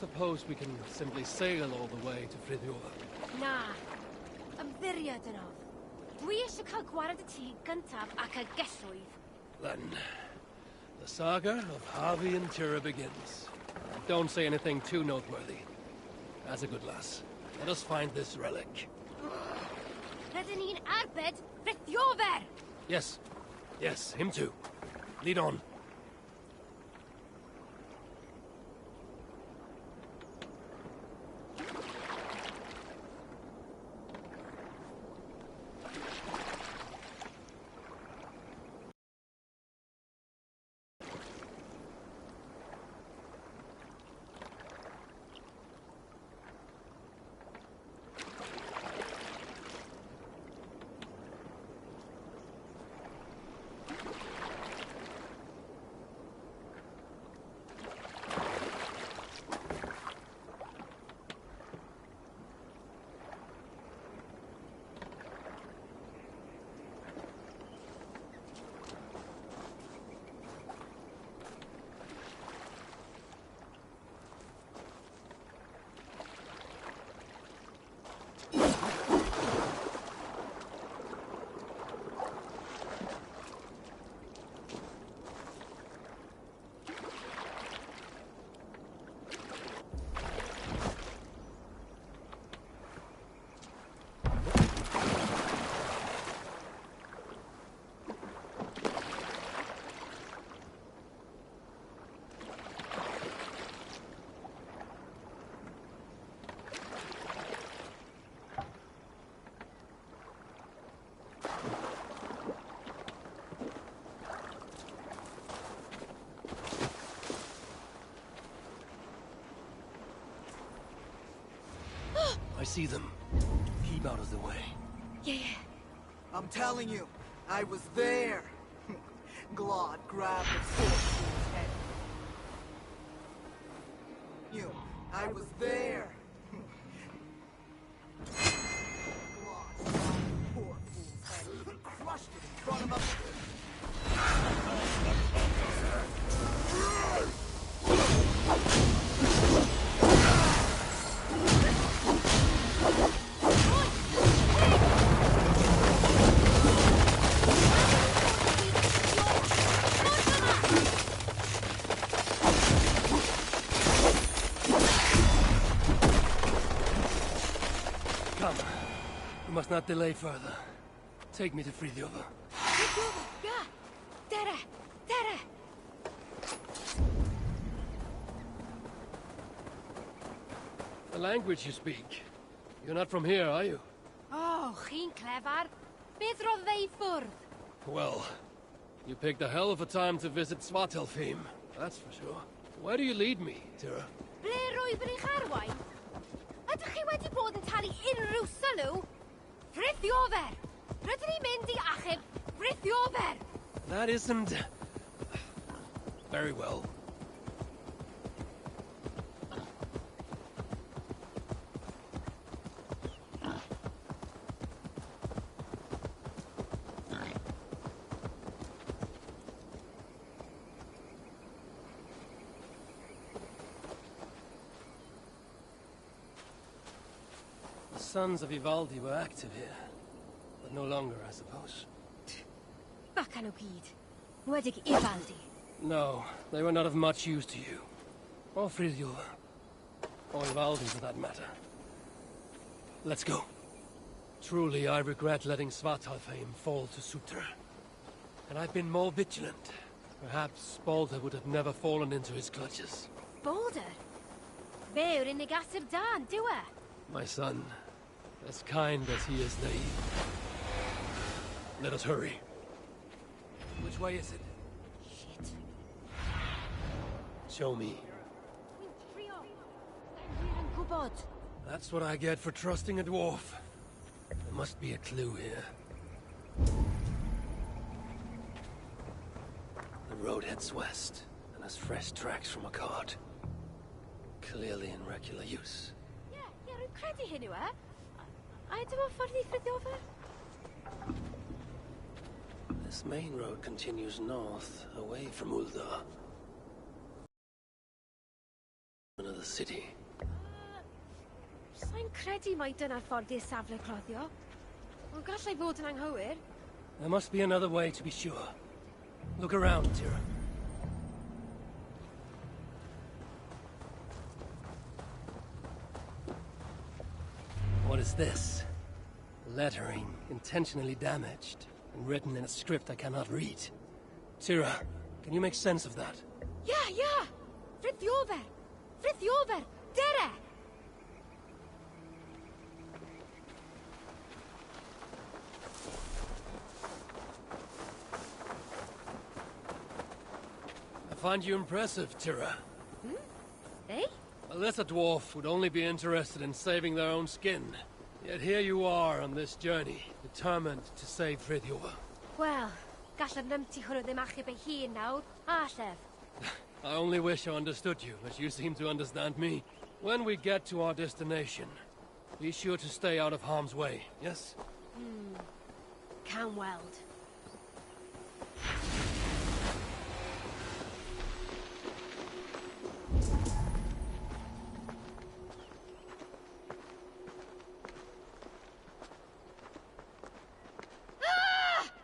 Suppose we can simply sail all the way to Fridjova. Na. Ymddiried yn of. Dwi eisiau cael gwared y tŷ gyntaf ac y gelwydd. Then, the saga of Havii and Tira begins. Don't say anything too noteworthy. That's a good lass. Let us find this relic. Rydyn ni'n arbed Fridjofer! Yes. Yes, him too. Lead on. I see them. Keep out of the way. Yeah. I'm telling you, I was there. Glod grabbed the fool's head. I was there. Glod grabbed the poor fool's head, crushed it and brought him up. Come. We must not delay further. Take me to Fridjova. Fridjover, yeah. Dere. The language you speak. You're not from here, are you? Oh, chi'n clever. Beth roedd ei ffwrdd? Well, you picked a hell of a time to visit Svartalfheim. That's for sure. Where do you lead me, Tira? Ble rwyf yn eich arwain? Ydych chi wedi bod yn talu unrhyw sylw? Fridjover! Rydyn ni'n mynd i achub Fridjover! That isn't... very well. The sons of Ivaldi were active here, but no longer, I suppose. Bacan o gyd. Nwedig Ivaldi. No, they were not of much use to you. Or Fridjova. Or Ivaldi, for that matter. Let's go. Truly, I regret letting Svartalfheim fall to Sutra. And I've been more vigilant. Perhaps Balder would have never fallen into his clutches. Balder? Fe yw'r unig asib dan, dyw e? My son, as kind as he is naive. Let us hurry. Which way is it? Shit. Show me. Wy'n trio. Dwi yn gwybod. That's what I get for trusting a dwarf. There must be a clue here. The road heads west, and has fresh tracks from a cart. Clearly in regular use. Ie, rwy'n credu hyn yw e. A dyma ffordd i Fridjover? This main road continues north, away from Uldar. Of the city. Sa'n credu mai dyna'r ffordd i'r safle cloddio. Ond gallai fod yn anghywir. There must be another way to be sure. Look around, Tira. What is this? Lettering, intentionally damaged, and written in a script I cannot read. Tira, can you make sense of that? Yeah! Frithiover! Frithiover! Dere! I find you impressive, Tira. Eh? A lesser dwarf would only be interested in saving their own skin. Yet here you are on this journey, determined to save Frithiover. Wel, gallaf nymti hwnnw ddim achub ei hun nawr, a llef. I only wish I understood you, as you seem to understand me. When we get to our destination, be sure to stay out of harm's way, yes? Can weld.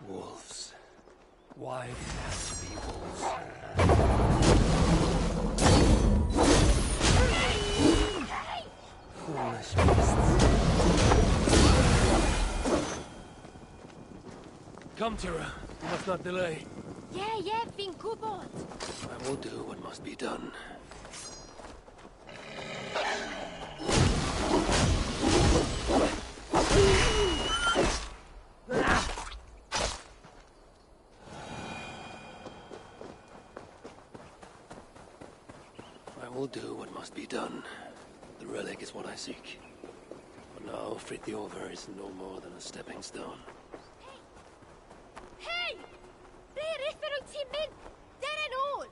Wolves. Why did it have to be wolves? Foolish beasts. Come, Tira. We must not delay. Yeah, fi'n gwybod. I will do what must be done. I will do what must be done. The relic is what I seek. For now, Frithiover is no more than a stepping stone. Hei! Ble riff yr wyt ti'n mynd? Dere nôl!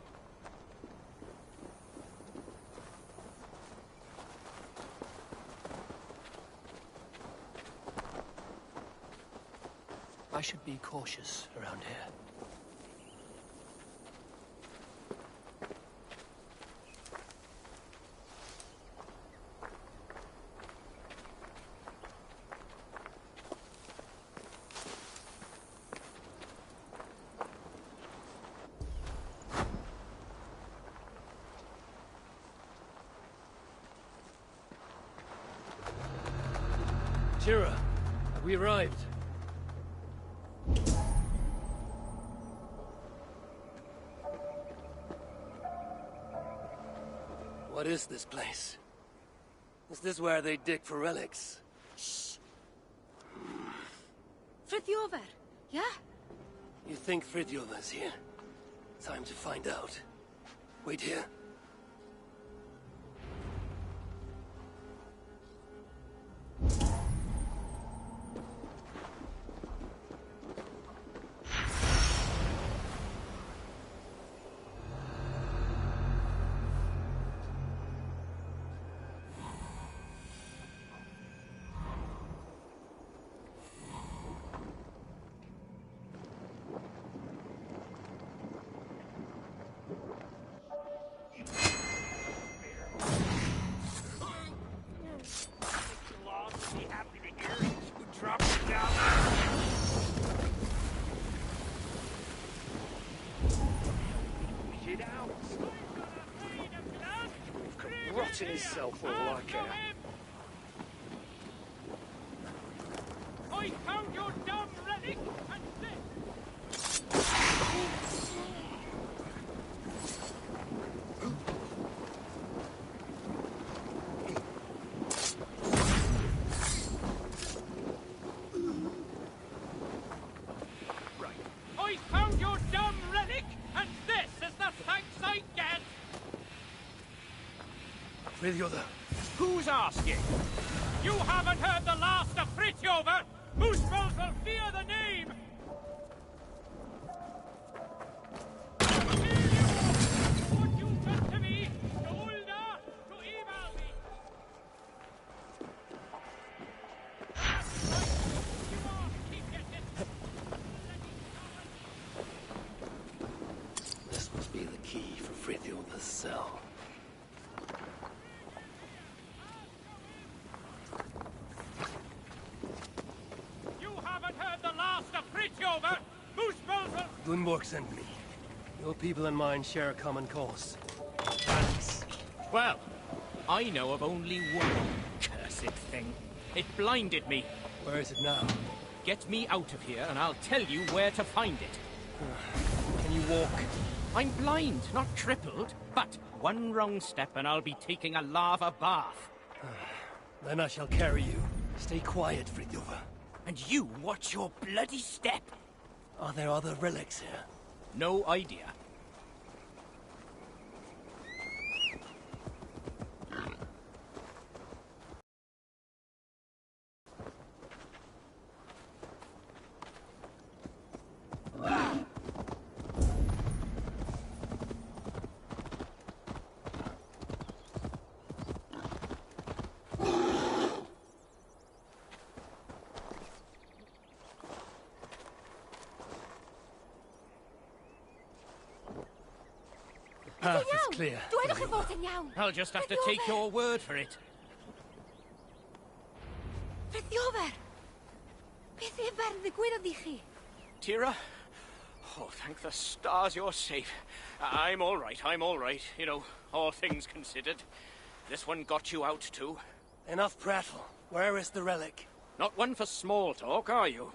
I should be cautious around here. Tira, have we arrived? What is this place? Is this where they dig for relics? Frithiover, yeah? You think Frithiover's here? Time to find out. Wait here. Rotting himself all like it. I found your dumb relic and I found your dumb relic, and this is the thanks I get! Frithiover. Who's asking? You haven't heard the last of Frithiover! Whose foes will fear the name! What you've done to me, to Ulda, to Ivaldi! That's right! You all keep getting... This must be the key for Frithiover's cell. Gunborg sent me. Your people and mine share a common cause. Alice. Well, I know of only one cursed thing. It blinded me. Where is it now? Get me out of here and I'll tell you where to find it. Can you walk? I'm blind, not crippled, but one wrong step and I'll be taking a lava bath. Then I shall carry you. Stay quiet, Fridtjof. And you watch your bloody step. Are there other relics here? No idea. Path is clear. Dwedwch chi fod yn iawn. I'll just have to take your word for it. Fritjofer! Beth efer ddigwyddodd i chi? Tira? Oh, thank the stars you're safe. I'm all right, I'm all right. You know, all things considered. This one got you out too. Enough prattle. Where is the relic? Not one for small talk, are you?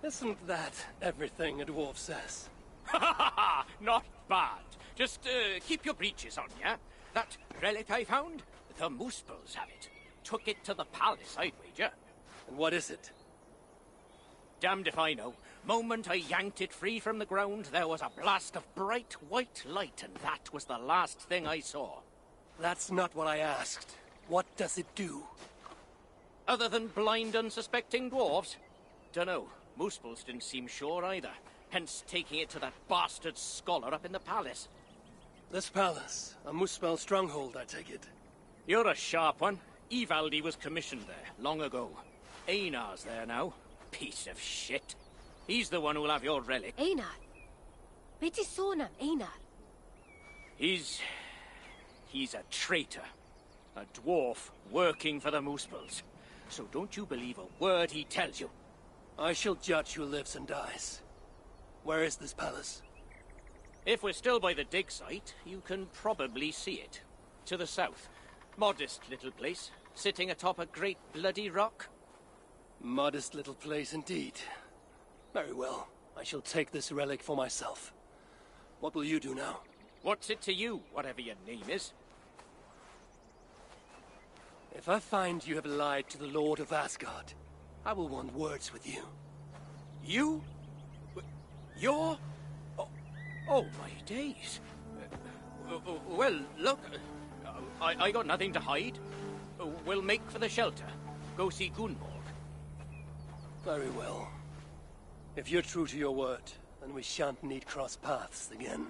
Isn't that everything a dwarf says? Ha ha ha! Not bad. Just keep your breeches on, yeah? That relic I found? The Moospels have it. Took it to the palace, I'd wager. And what is it? Damned if I know. Moment I yanked it free from the ground, there was a blast of bright white light, and that was the last thing I saw. That's not what I asked. What does it do? Other than blind, unsuspecting dwarves? Dunno. Moospels didn't seem sure either. Hence taking it to that bastard scholar up in the palace. This palace, a Muspel stronghold, I take it. You're a sharp one. Ivaldi was commissioned there, long ago. Einar's there now. Piece of shit. He's the one who'll have your relic. Einar? Be ti sôn am Einar? He's a traitor. A dwarf working for the Moospels. So don't you believe a word he tells you. I shall judge who lives and dies. Where is this palace? If we're still by the dig site, you can probably see it. To the south. Modest little place, sitting atop a great bloody rock. Modest little place indeed. Very well. I shall take this relic for myself. What will you do now? What's it to you, whatever your name is? If I find you have lied to the Lord of Asgard, I will want words with you. You? You're... Oh, my days. Well, look, I got nothing to hide. We'll make for the shelter. Go see Gunborg. Very well. If you're true to your word, then we shan't need cross paths again.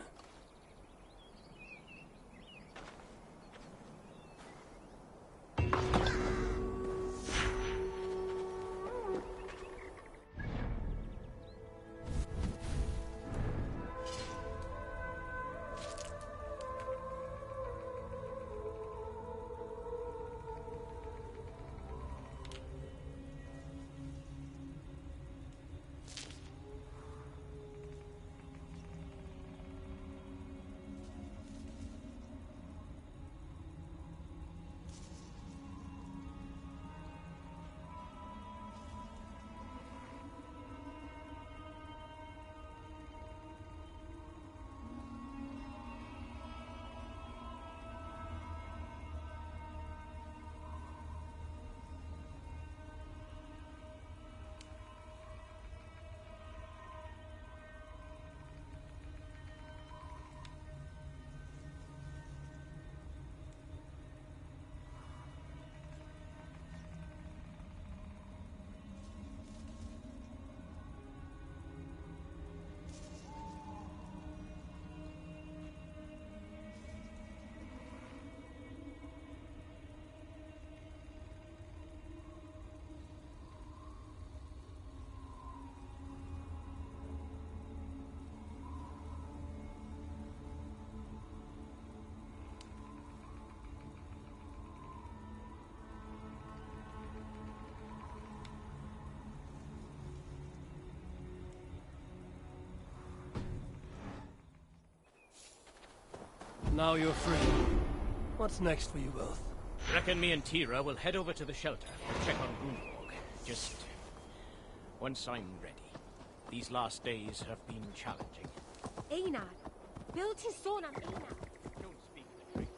Now you're free. What's next for you both? Reckon me and Tira will head over to the shelter and check on Gunborg. Just once I'm ready. These last days have been challenging. Einar. Build his son on Einar. Don't speak the truth.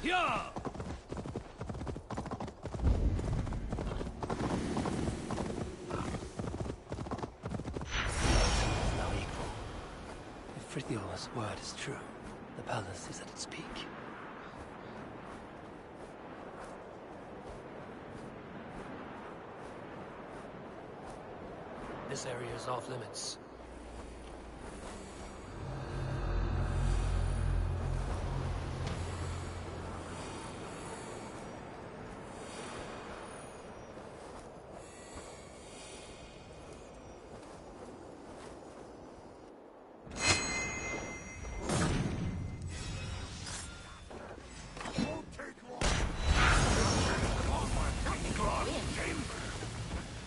Yeah! Now equal. If Frithiof's word is true, the palace is at its peak. This area is off limits.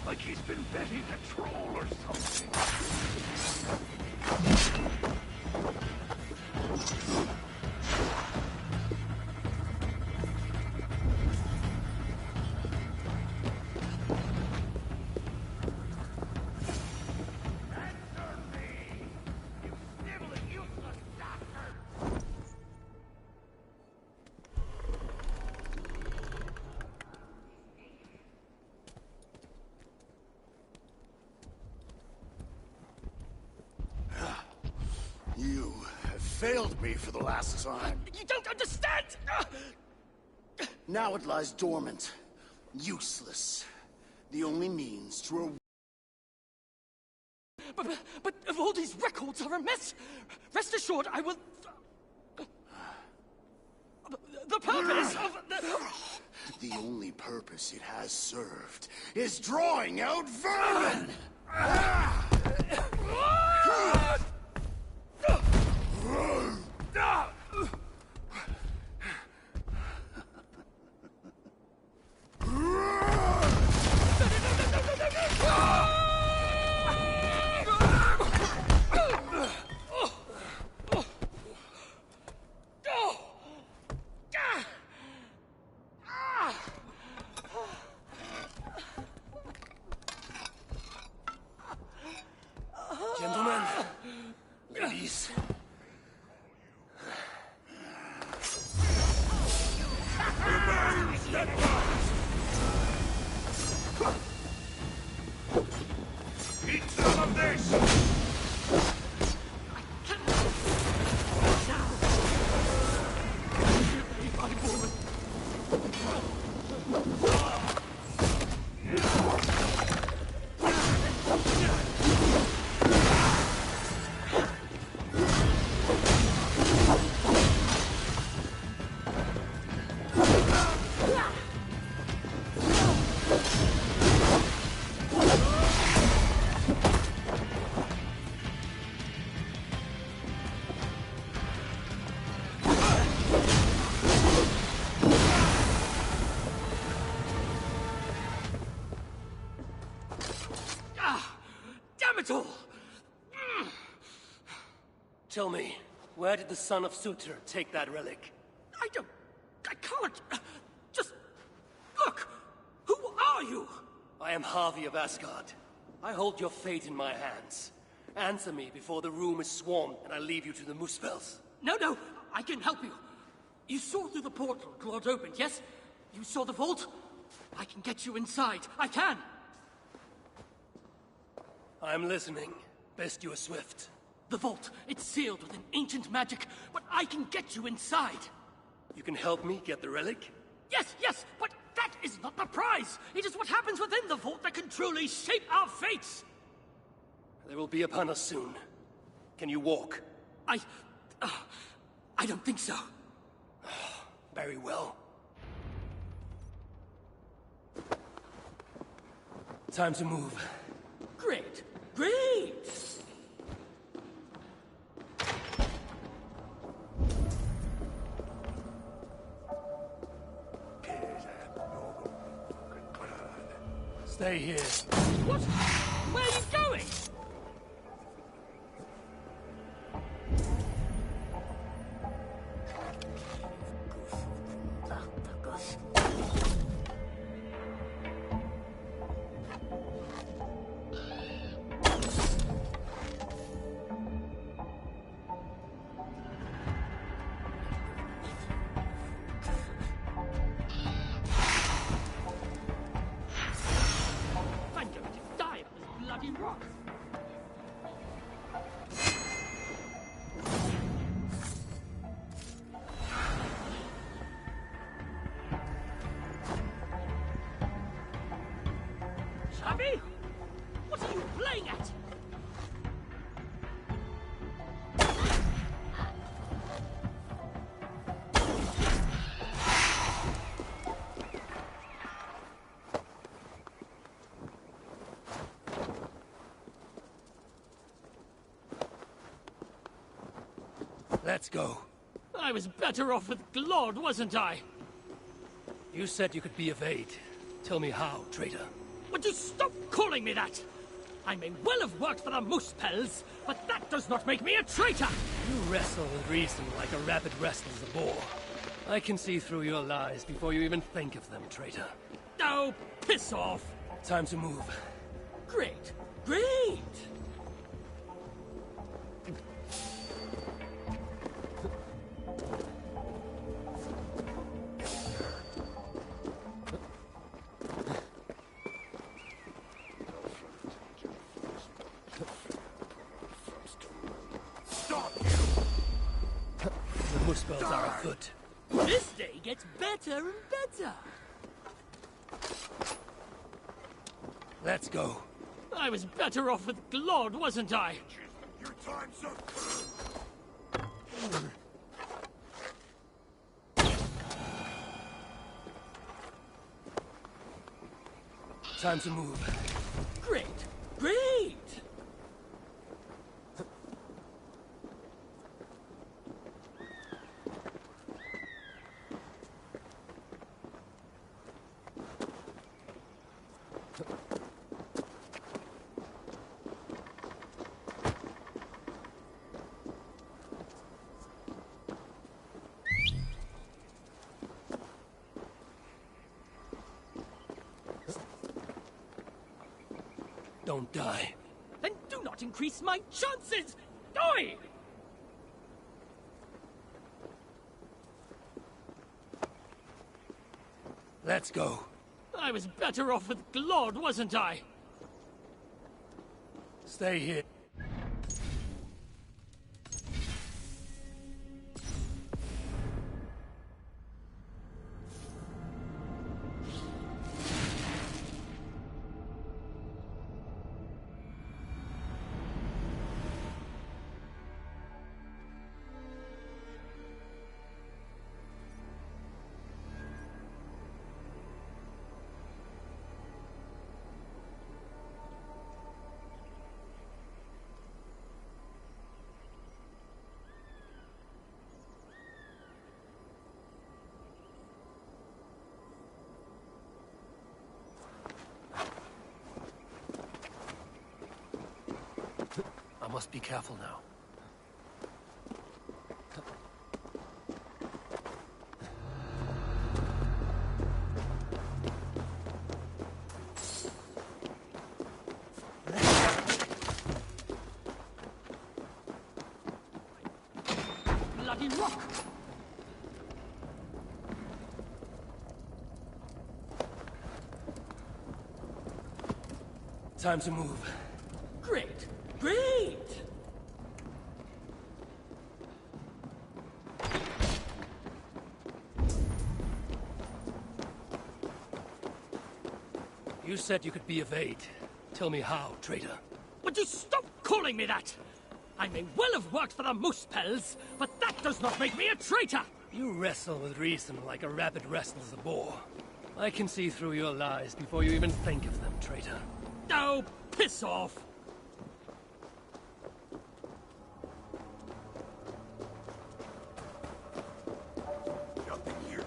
Like he's been betting a troll or something. Answer me! You sniveling, useless bastard! You have failed me for the last time. You don't understand! Now it lies dormant. Useless. The only means to But if all these records are a mess, rest assured I will... The purpose of the... The only purpose it has served is drawing out vermin! Gentlemen, ladies. Eat some of this! Damn it all! Tell me, where did the son of Sutur take that relic? I can't. Just look. Who are you? I am Havii of Asgard. I hold your fate in my hands. Answer me before the room is swarmed and I leave you to the Muspels. No, no, I can help you. You saw through the portal Claude opened, yes? You saw the vault? I can get you inside. I can! I'm listening. Best you are swift. The vault, it's sealed with an ancient magic, but I can get you inside. You can help me get the relic? Yes, yes, but that is not the prize. It is what happens within the vault that can truly shape our fates. They will be upon us soon. Can you walk? I don't think so. Very well. Time to move. Great, great! Stay here. What? Where are you going? Havii? What are you playing at? Let's go. I was better off with Claude, wasn't I? You said you could be of aid. Tell me how, traitor. Would you stop calling me that? I may well have worked for the Muspels, but that does not make me a traitor! You wrestle with reason like a rabbit wrestles a boar. I can see through your lies before you even think of them, traitor. Oh, piss off! Time to move. Great, great! The Muspels are afoot. This day gets better and better. Let's go. I was better off with Claude, wasn't I? Your time's up. Time to move. Great, great! Don't die. Then do not increase my chances! Die! Let's go. I was better off with Claude, wasn't I? Stay here. I must be careful now. bloody rock! Time to move. Great! Great! You said you could be of aid. Tell me how, traitor. Would you stop calling me that? I may well have worked for the Moose Pels, but that does not make me a traitor! You wrestle with reason like a rabbit wrestles a boar. I can see through your lies before you even think of them, traitor. Oh, piss off! Nothing here.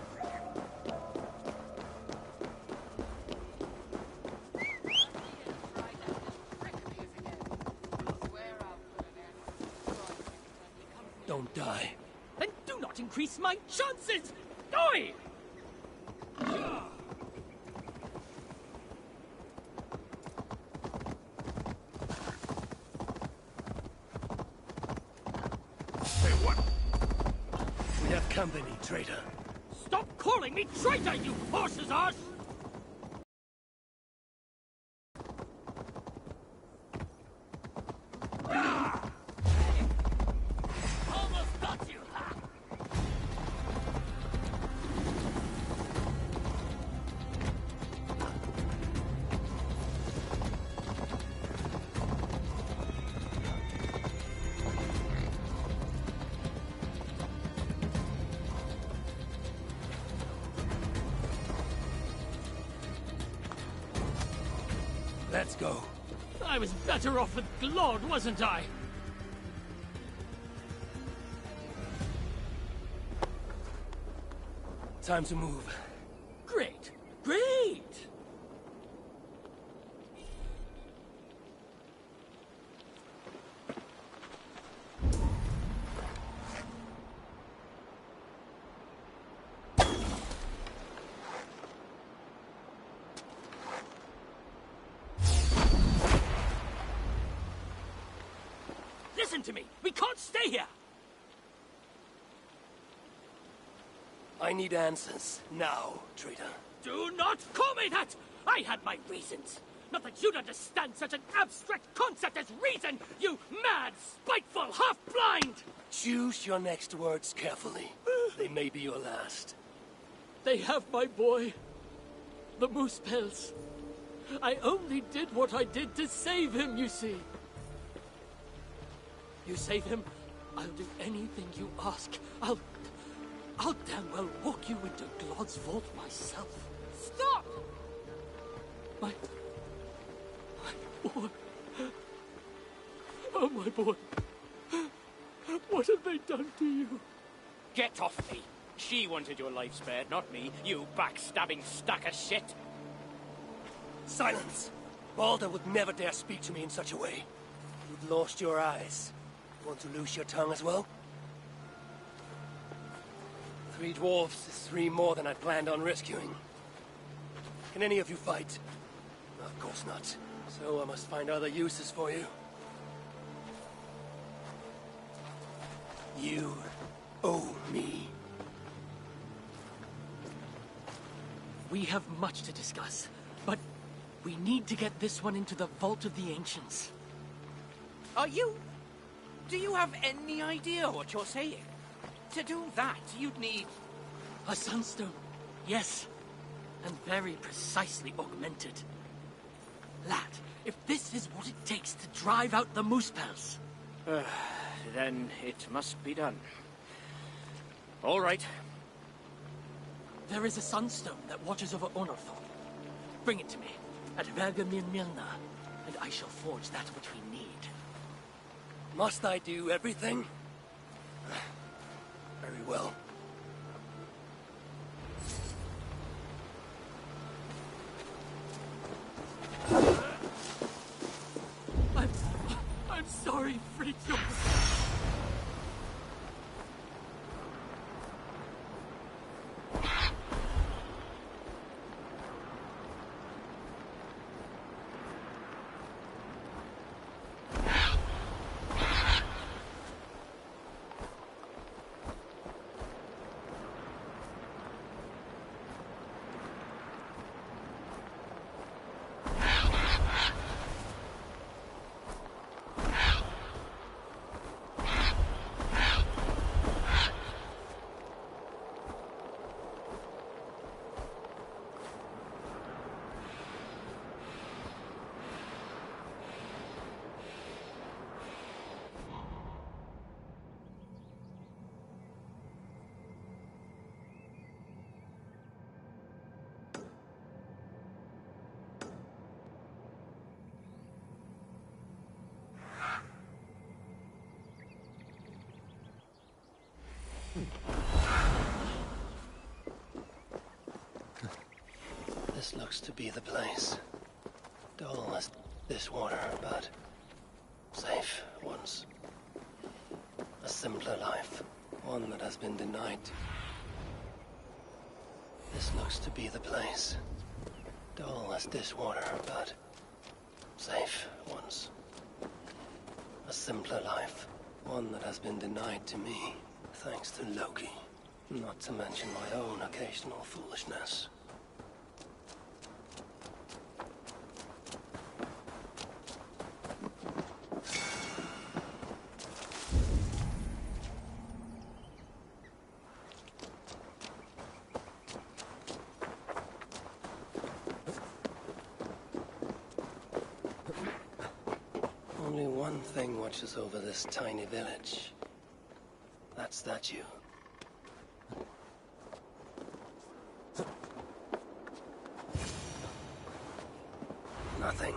Don't die. Then do not increase my chances! Die! We have company, traitor. Stop calling me traitor, you horse's arse! Almost got you! Let's go. I was better off with Glod, wasn't I? Time to move. Great! Great! Listen to me! We can't stay here! I need answers. Now, traitor. Do not call me that! I had my reasons. Not that you'd understand such an abstract concept as reason, you mad, spiteful, half-blind! Choose your next words carefully. They may be your last. They have my boy. The Moose Pels. I only did what I did to save him, you see. You save him, I'll do anything you ask. I'll damn well walk you into Glod's vault myself. Stop! My boy. Oh, my boy. What have they done to you? Get off me. She wanted your life spared, not me, you backstabbing stack of shit. Silence! Balder would never dare speak to me in such a way. You've lost your eyes. Want to lose your tongue as well? 3 dwarves is 3 more than I planned on rescuing. Can any of you fight? Of course not. So I must find other uses for you. You owe me. We have much to discuss, but we need to get this one into the Vault of the Ancients. Do you have any idea what you're saying? To do that, you'd need... A sunstone, yes, and very precisely augmented. Lad, if this is what it takes to drive out the Moose Pels... Then it must be done. All right. There is a sunstone that watches over Onorthorpe. Bring it to me, at Vergamir Milna, and I shall forge that which we need. Must I do everything? Very well. I'm sorry, Fritjof. This looks to be the place. Dull as this water, but safe once. A simpler life, one that has been denied. This looks to be the place. Dull as this water, but safe once. A simpler life, one that has been denied to me, thanks to Loki. Not to mention my own occasional foolishness. Only one thing watches over this tiny village. That statue. Nothing.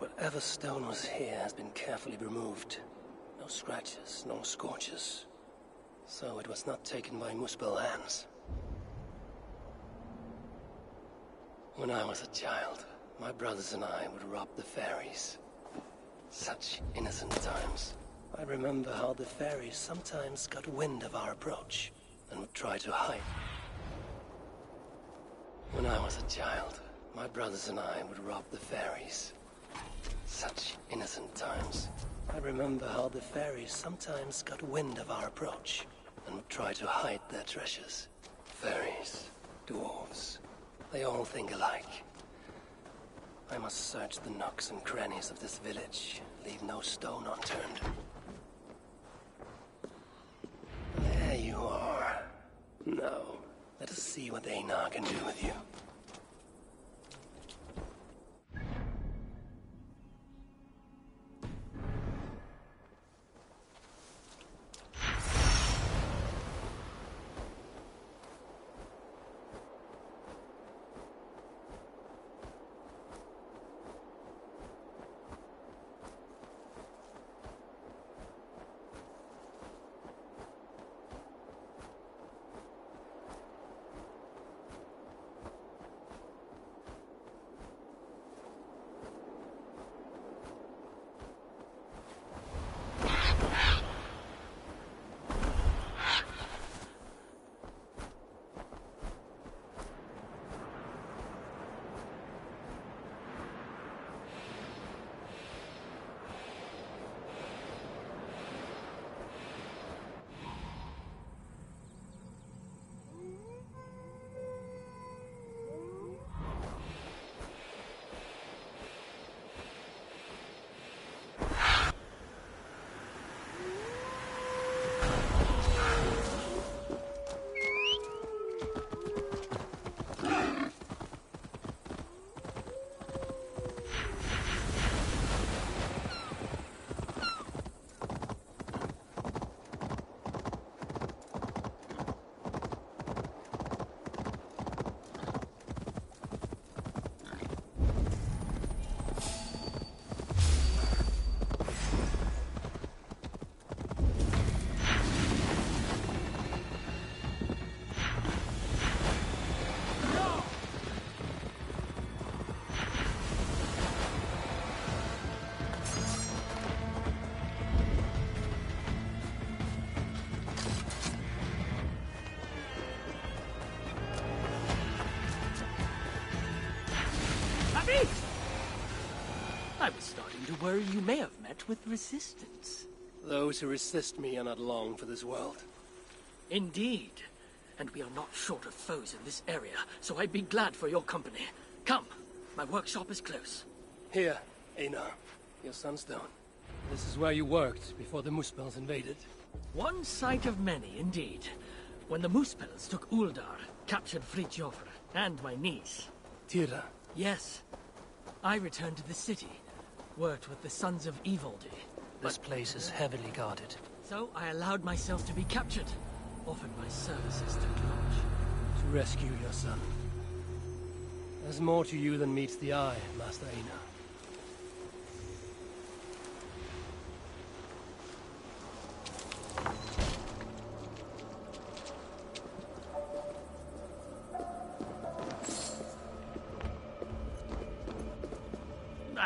But whatever stone was here has been carefully removed. No scratches, no scorches. So it was not taken by Muspel hands. When I was a child, my brothers and I would rob the fairies. Such innocent times. I remember how the fairies sometimes got wind of our approach and would try to hide. When I was a child, my brothers and I would rob the fairies. Such innocent times. I remember how the fairies sometimes got wind of our approach and would try to hide their treasures. Fairies, dwarves, they all think alike. I must search the nooks and crannies of this village, leave no stone unturned. There you are. Now, let us see what Einar can do with you. I was starting to worry you may have met with resistance. Those who resist me are not long for this world. Indeed. And we are not short of foes in this area, so I'd be glad for your company. Come, my workshop is close. Here, Einar, your sunstone. This is where you worked before the Muspels invaded. One sight of many, indeed. When the Muspels took Uldar, captured Fridtjofr, and my niece. Tira. Yes. I returned to the city, worked with the Sons of Evildy. This place is heavily guarded. So I allowed myself to be captured, offered my services to Lodge. To rescue your son. There's more to you than meets the eye, Master Einar.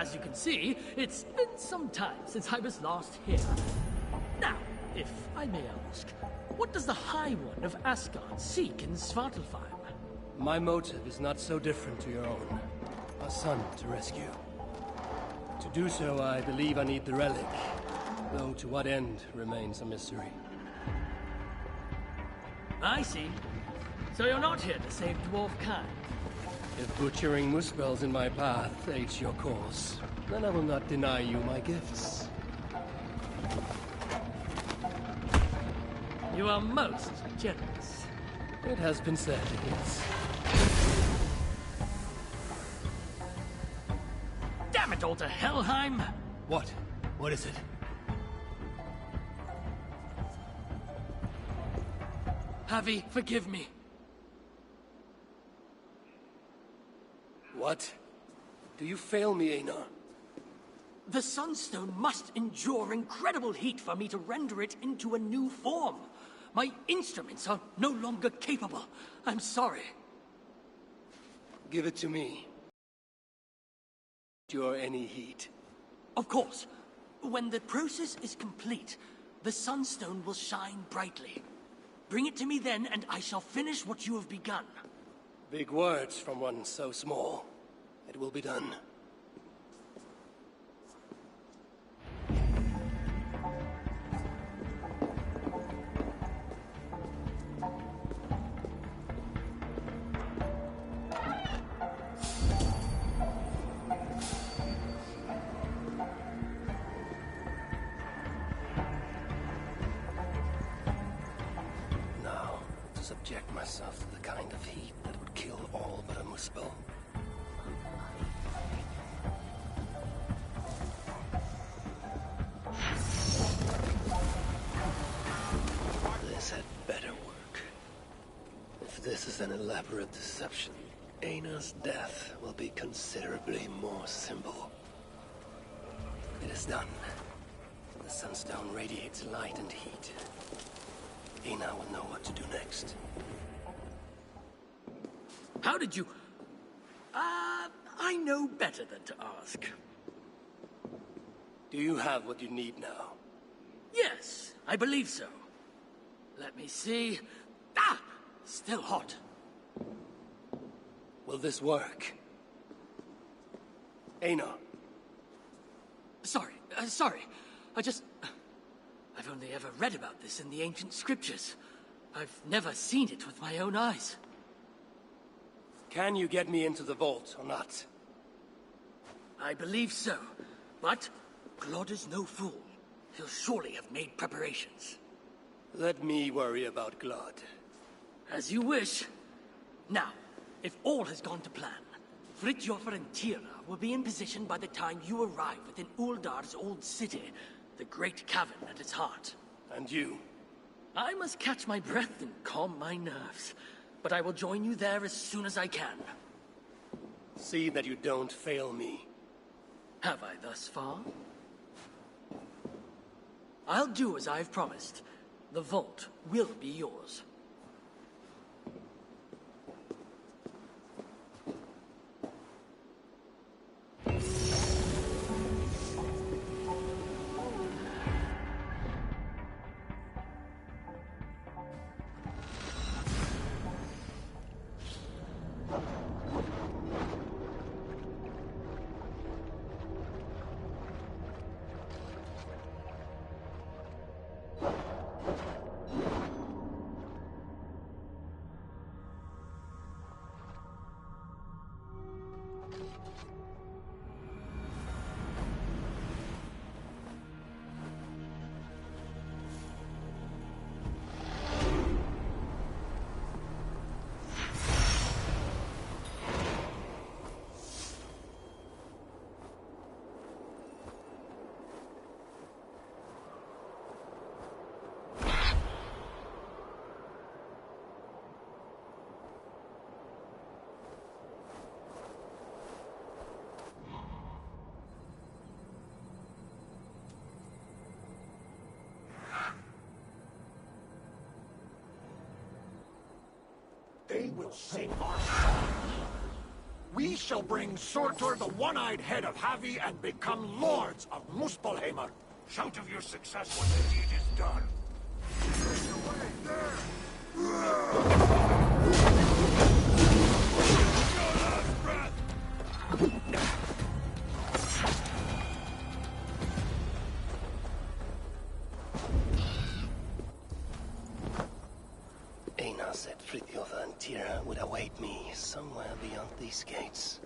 As you can see, it's been some time since I was last here. Now, if I may ask, what does the High One of Asgard seek in Svartalfheim? My motive is not so different to your own. A son to rescue. To do so, I believe I need the relic, though to what end remains a mystery. I see. So you're not here to save dwarf kind? If butchering muspels in my path aids your cause, then I will not deny you my gifts. You are most generous. It has been said, yes. Damn it all to Helheim! What? What is it? Havii, forgive me. What? Do you fail me, Einar? The Sunstone must endure incredible heat for me to render it into a new form. My instruments are no longer capable. I'm sorry. Give it to me. Endure any heat. Of course. When the process is complete, the Sunstone will shine brightly. Bring it to me then, and I shall finish what you have begun. Big words from one so small. It will be done. Now, to subject myself to the kind of heat that would kill all but a muspel. This had better work. If this is an elaborate deception, Einar's death will be considerably more simple. It is done. The Sunstone radiates light and heat. Einar will know what to do next. How did you... I know better than to ask. Do you have what you need now? Yes, I believe so. Let me see... Ah! Still hot. Will this work? Einar. Sorry. I've only ever read about this in the ancient scriptures. I've never seen it with my own eyes. Can you get me into the vault or not? I believe so, but Glod is no fool. He'll surely have made preparations. Let me worry about Glod. As you wish. Now, if all has gone to plan, Fridtjofr and Tira will be in position by the time you arrive within Uldar's old city, the great cavern at its heart. And you? I must catch my breath and calm my nerves, but I will join you there as soon as I can. See that you don't fail me. Have I thus far? I'll do as I've promised. The vault will be yours. They will sing our song. We shall bring Surtur, the one-eyed head of Havii, and become lords of Muspelheimr. Shout of your success when the deed is done. Einar said Frithjof and Tira would await me somewhere beyond these gates.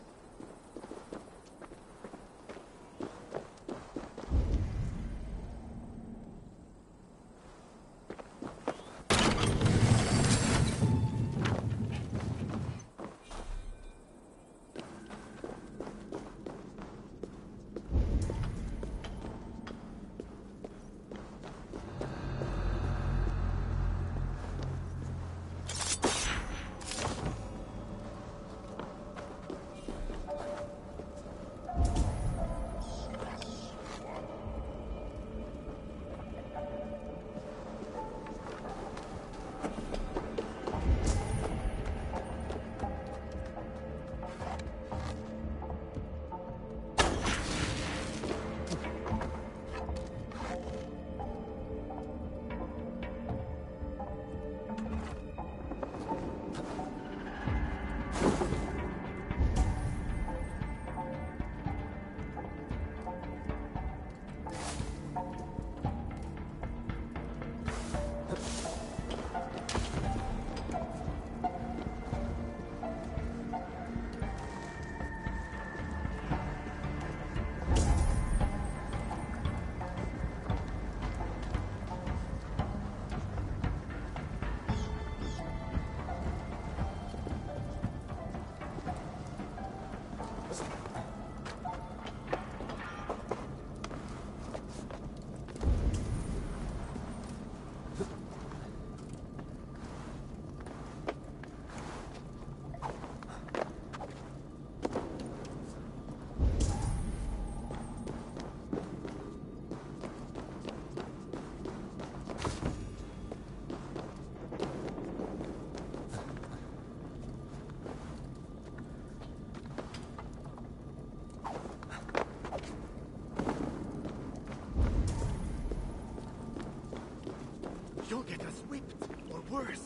You'll get us whipped, or worse.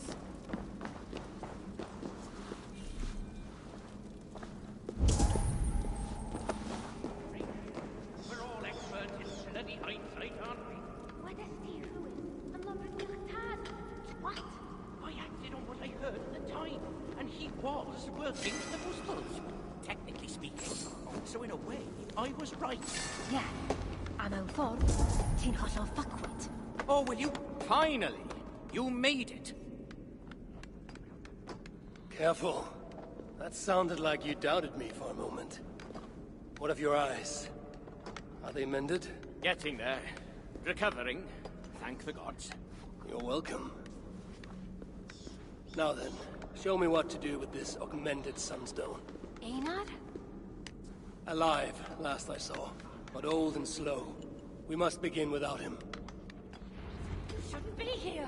We're all experts in bloody hindsight, aren't we? Wedest ti rhywun yn lyfryd i'ch tad? What? I acted on what I heard at the time, and he was working for the Muspels, technically speaking. So in a way, I was right. Yeah. A mewn ffordd, ti'n hollol ffacwyd. Oh, will you? Finally! You made it! Careful. That sounded like you doubted me for a moment. What of your eyes? Are they mended? Getting there. Recovering. Thank the gods. You're welcome. Now then, show me what to do with this augmented sunstone. Einar? Alive, last I saw, but old and slow. We must begin without him. Shouldn't be here.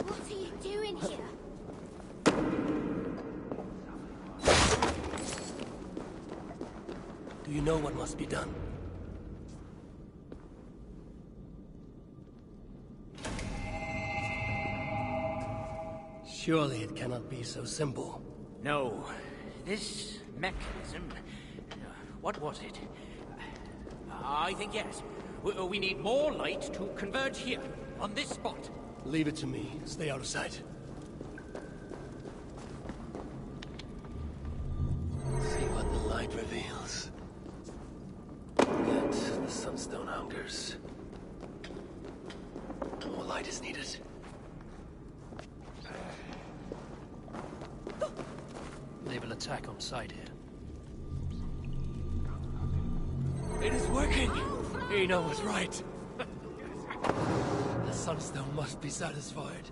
What are you doing here? Do you know what must be done? Surely it cannot be so simple. No. This mechanism... what was it? I think yes. We need more light to converge here, on this spot. Leave it to me. Stay out of sight. See what the light reveals. Yet the sunstone hungers. More light is needed. They will attack on sight here. It is working! Eno was right. The sunstone must be satisfied.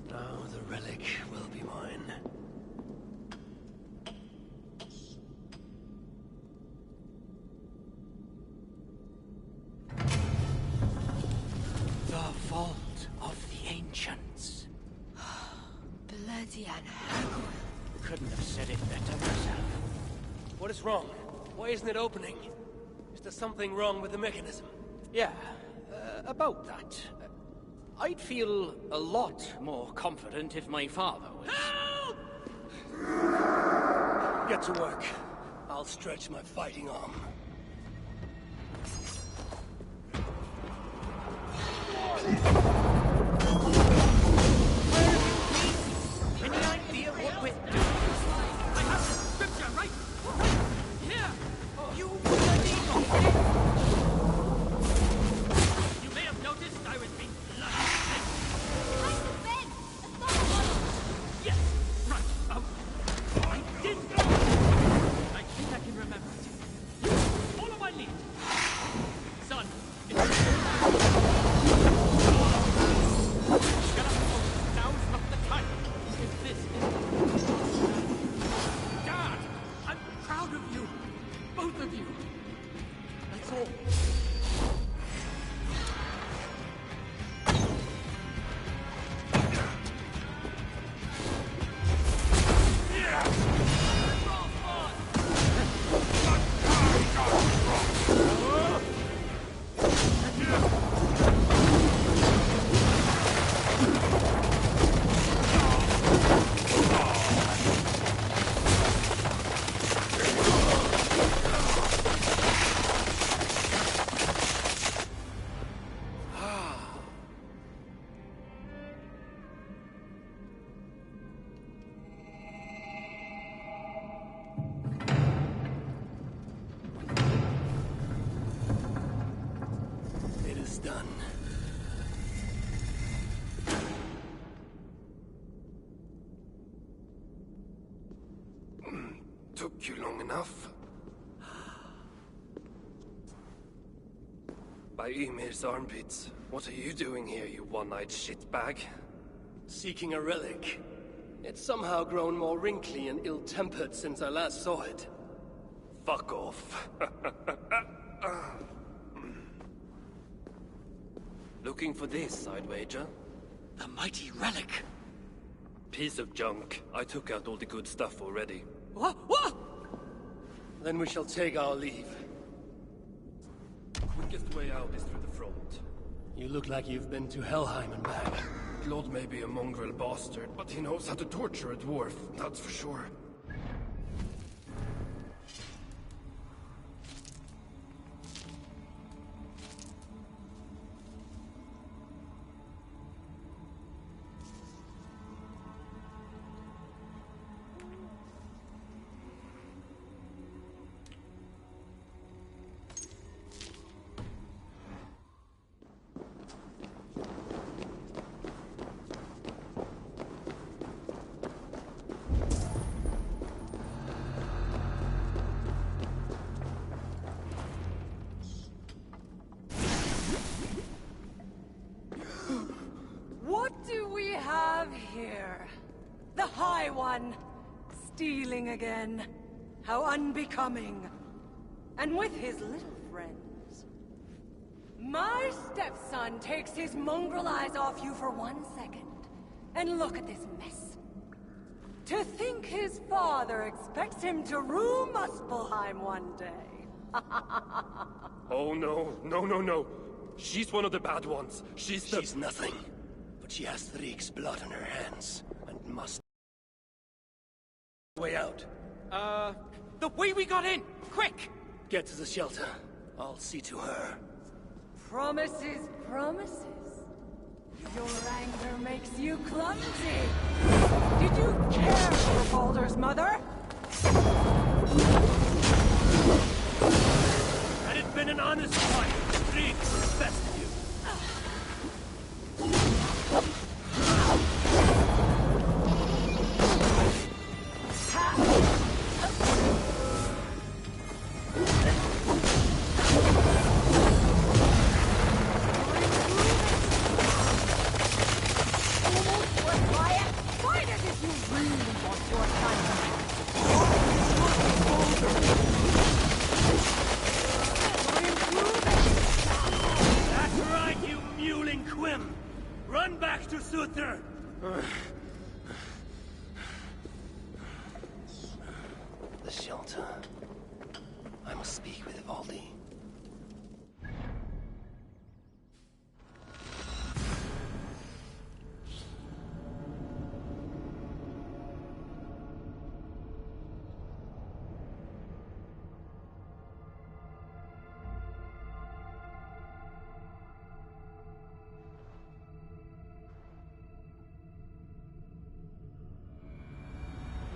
Now the relic will be mine. The vault of the ancients. Couldn't have said it better myself. What is wrong? Why isn't it opening? Is there something wrong with the mechanism? Yeah, about that. I'd feel a lot more confident if my father was... Help! Get to work. I'll stretch my fighting arm. Any idea what we're doing? I have the scripture right here! You bloody... You may have noticed I was being bloody. Yes, right. I did. I think I can remember it. Follow my lead. Son, get up. Now's not the time. If this is... Dad, I'm proud of you. Both of you. That's all. It is done. Took you long enough. By Ymir's armpits. What are you doing here, you one-eyed shitbag? Seeking a relic. It's somehow grown more wrinkly and ill-tempered since I last saw it. Fuck off. Looking for this, I'd wager. The mighty relic. Piece of junk. I took out all the good stuff already. What? What? Then we shall take our leave. Quickest way out is through the front. You look like you've been to Helheim and back. Claude may be a mongrel bastard, but he knows how to torture a dwarf, that's for sure. What do we have here? The High One, stealing again. How unbecoming. And with his little friends. My stepson takes his mongrel eyes off you for 1 second. And look at this mess. To think his father expects him to rule Muspelheim one day. Oh no, no. She's one of the bad ones. She's nothing. But she has Thrieg's blood on her hands, and must... Way out. The way we got in! Quick! Get to the shelter. I'll see to her. Promises, promises. Your anger makes you clumsy. Did you care for Baldur's mother? Had it been an honest fight, Thrieg would have bested you. the shelter. I must speak with Valhalla.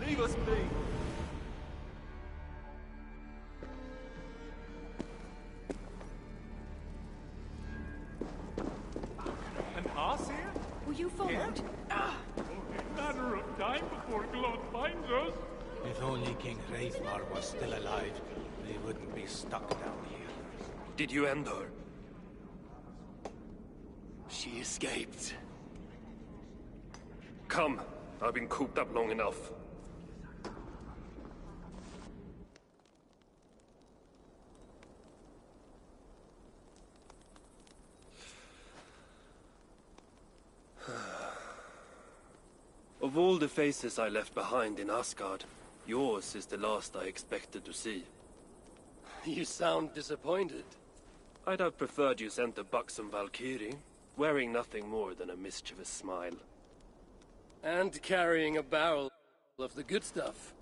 Leave us be! An ass here? Were you followed? Only a matter of time before Glod finds us. If only King Hreithmar was still alive, we wouldn't be stuck down here. Did you end her? She escaped. Come, I've been cooped up long enough. Of all the faces I left behind in Asgard, yours is the last I expected to see. You sound disappointed. I'd have preferred you sent a buxom Valkyrie, wearing nothing more than a mischievous smile. And carrying a barrel of the good stuff.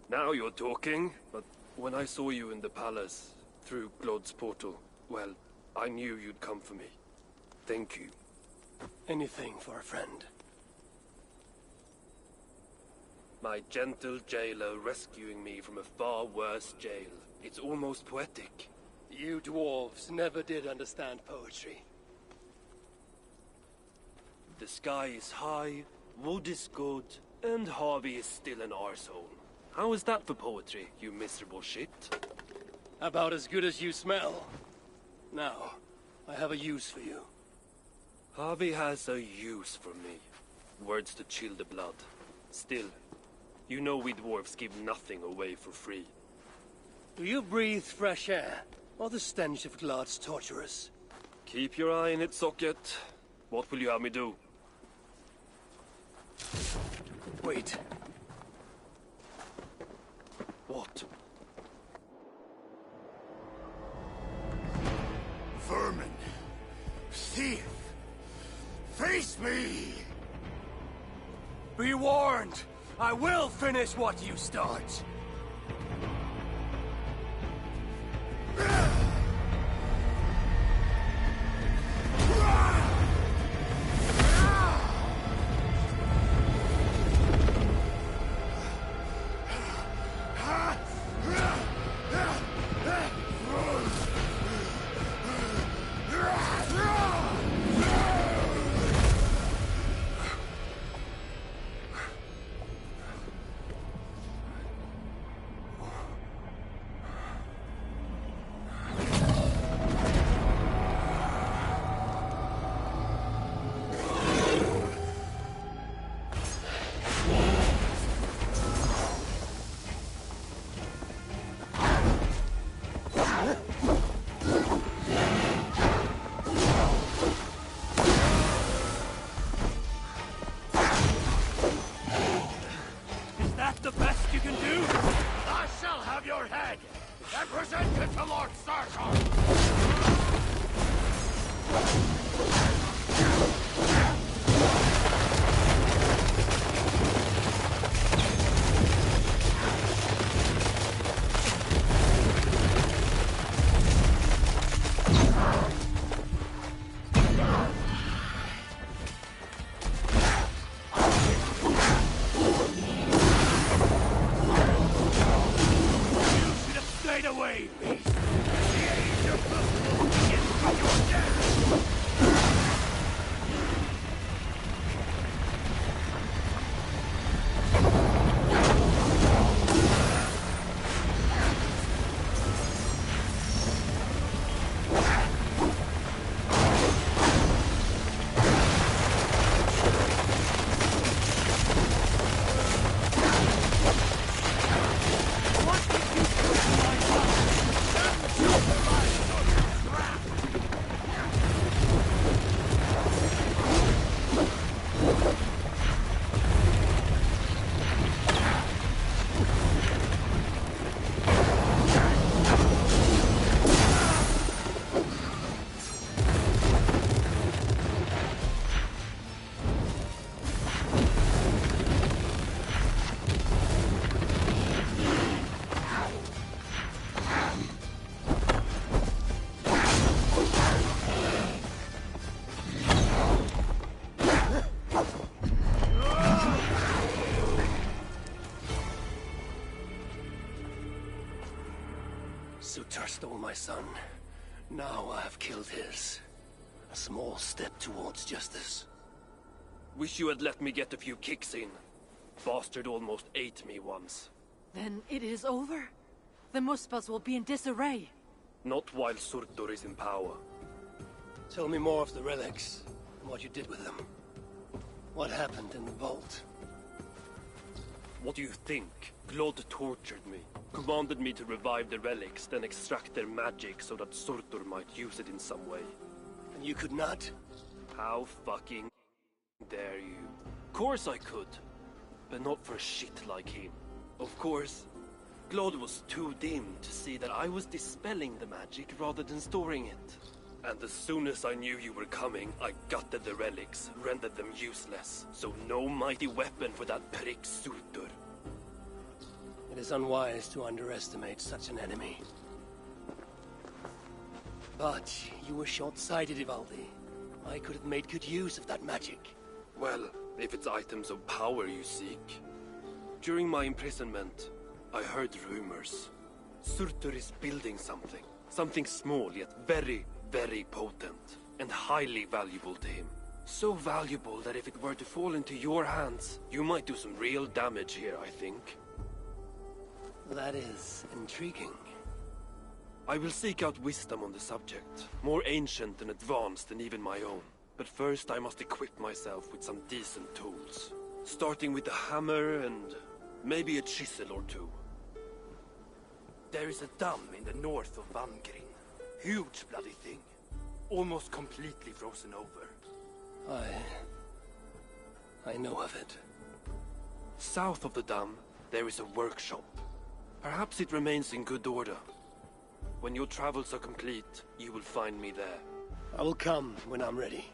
Now you're talking, but when I saw you in the palace, through Glod's portal, well, I knew you'd come for me. Thank you. Anything for a friend. My gentle jailer rescuing me from a far worse jail. It's almost poetic. You dwarves never did understand poetry. The sky is high, wood is good, and Havii is still an arsehole. How is that for poetry, you miserable shit? About as good as you smell. Now, I have a use for you. Havii has a use for me. Words to chill the blood. Still, you know we dwarves give nothing away for free. Do you breathe fresh air, or the stench of Glad's torturers? Keep your eye in its socket. What will you have me do? Wait. What? Vermin. Thief. Face me! Be warned! I will finish what you start! son. Now I have killed his. A small step towards justice. Wish you had let me get a few kicks in. Bastard almost ate me once. Then it is over? The Muspels will be in disarray. Not while Surtur is in power. Tell me more of the relics, and what you did with them. What happened in the vault? What do you think? Glod tortured me, commanded me to revive the relics, then extract their magic so that Surtur might use it in some way. And you could not? How fucking dare you? Of course I could, but not for a shit like him. Of course, Glod was too dim to see that I was dispelling the magic rather than storing it. And as soon as I knew you were coming, I gutted the relics, rendered them useless. So no mighty weapon for that prick Surtur. It is unwise to underestimate such an enemy. But you were short-sighted, Ivaldi. I could have made good use of that magic. Well, if it's items of power you seek. During my imprisonment, I heard rumors. Surtur is building something. Something small, yet very, very potent. And highly valuable to him. So valuable that if it were to fall into your hands, you might do some real damage here, I think. That is intriguing. I will seek out wisdom on the subject. More ancient and advanced than even my own. But first I must equip myself with some decent tools. Starting with a hammer and maybe a chisel or two. There is a dam in the north of Vangrin. Huge bloody thing. Almost completely frozen over. I know of it. South of the dam, there is a workshop. Perhaps it remains in good order. When your travels are complete, you will find me there. I will come when I'm ready.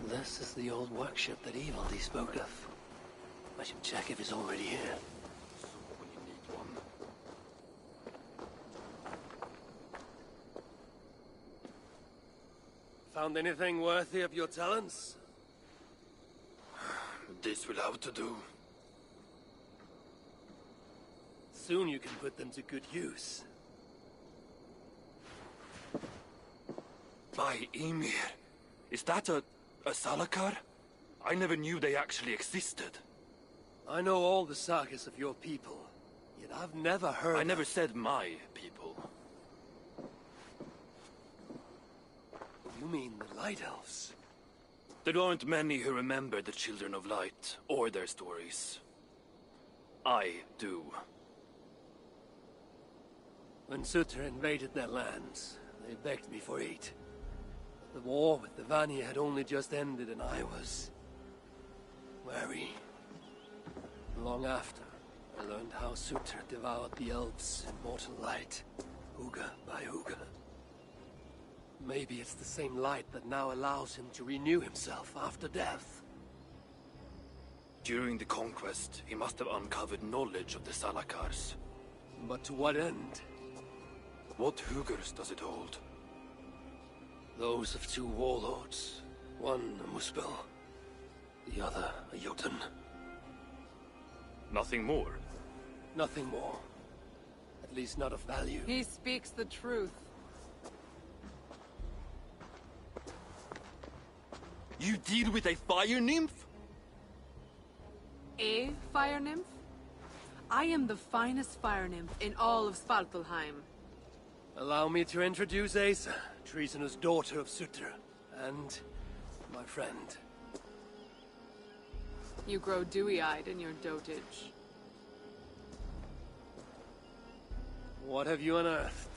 This is the old workshop that Ivaldi spoke of. I should check if he's already here. So we need one. Found anything worthy of your talents? This will have to do. Soon you can put them to good use. By Ymir, is that a Salakar? I never knew they actually existed. I know all the sagas of your people, yet I've never heard. I never said my people. You mean the Light Elves? There aren't many who remember the Children of Light, or their stories. I do. When Surtur invaded their lands, they begged me for aid. The war with the Vanir had only just ended and I was wary. Long after, I learned how Surtur devoured the elves in mortal light, Uga by Uga. Maybe it's the same light that now allows him to renew himself after death. During the conquest, he must have uncovered knowledge of the Salakars. But to what end? What hugers does it hold? Those of two warlords. One a Muspel, the other a Jotun. Nothing more? Nothing more. At least not of value. He speaks the truth. You deal with a fire nymph? A fire nymph? I am the finest fire nymph in all of Svartalfheim. Allow me to introduce Asa, treasonous daughter of Sutra, and my friend. You grow dewy-eyed in your dotage. What have you unearthed?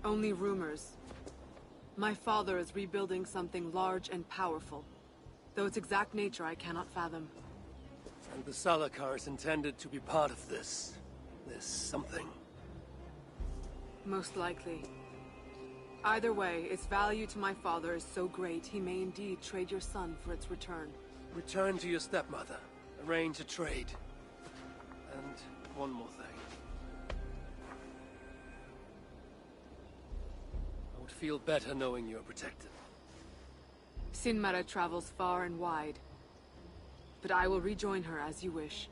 Only rumors. My father is rebuilding something large and powerful, though its exact nature I cannot fathom. And the Salakar is intended to be part of this something. Most likely. Either way, its value to my father is so great he may indeed trade your son for its return. Return to your stepmother. Arrange a trade. And one more thing. I would feel better knowing you're protected. Sinmara travels far and wide, but I will rejoin her as you wish.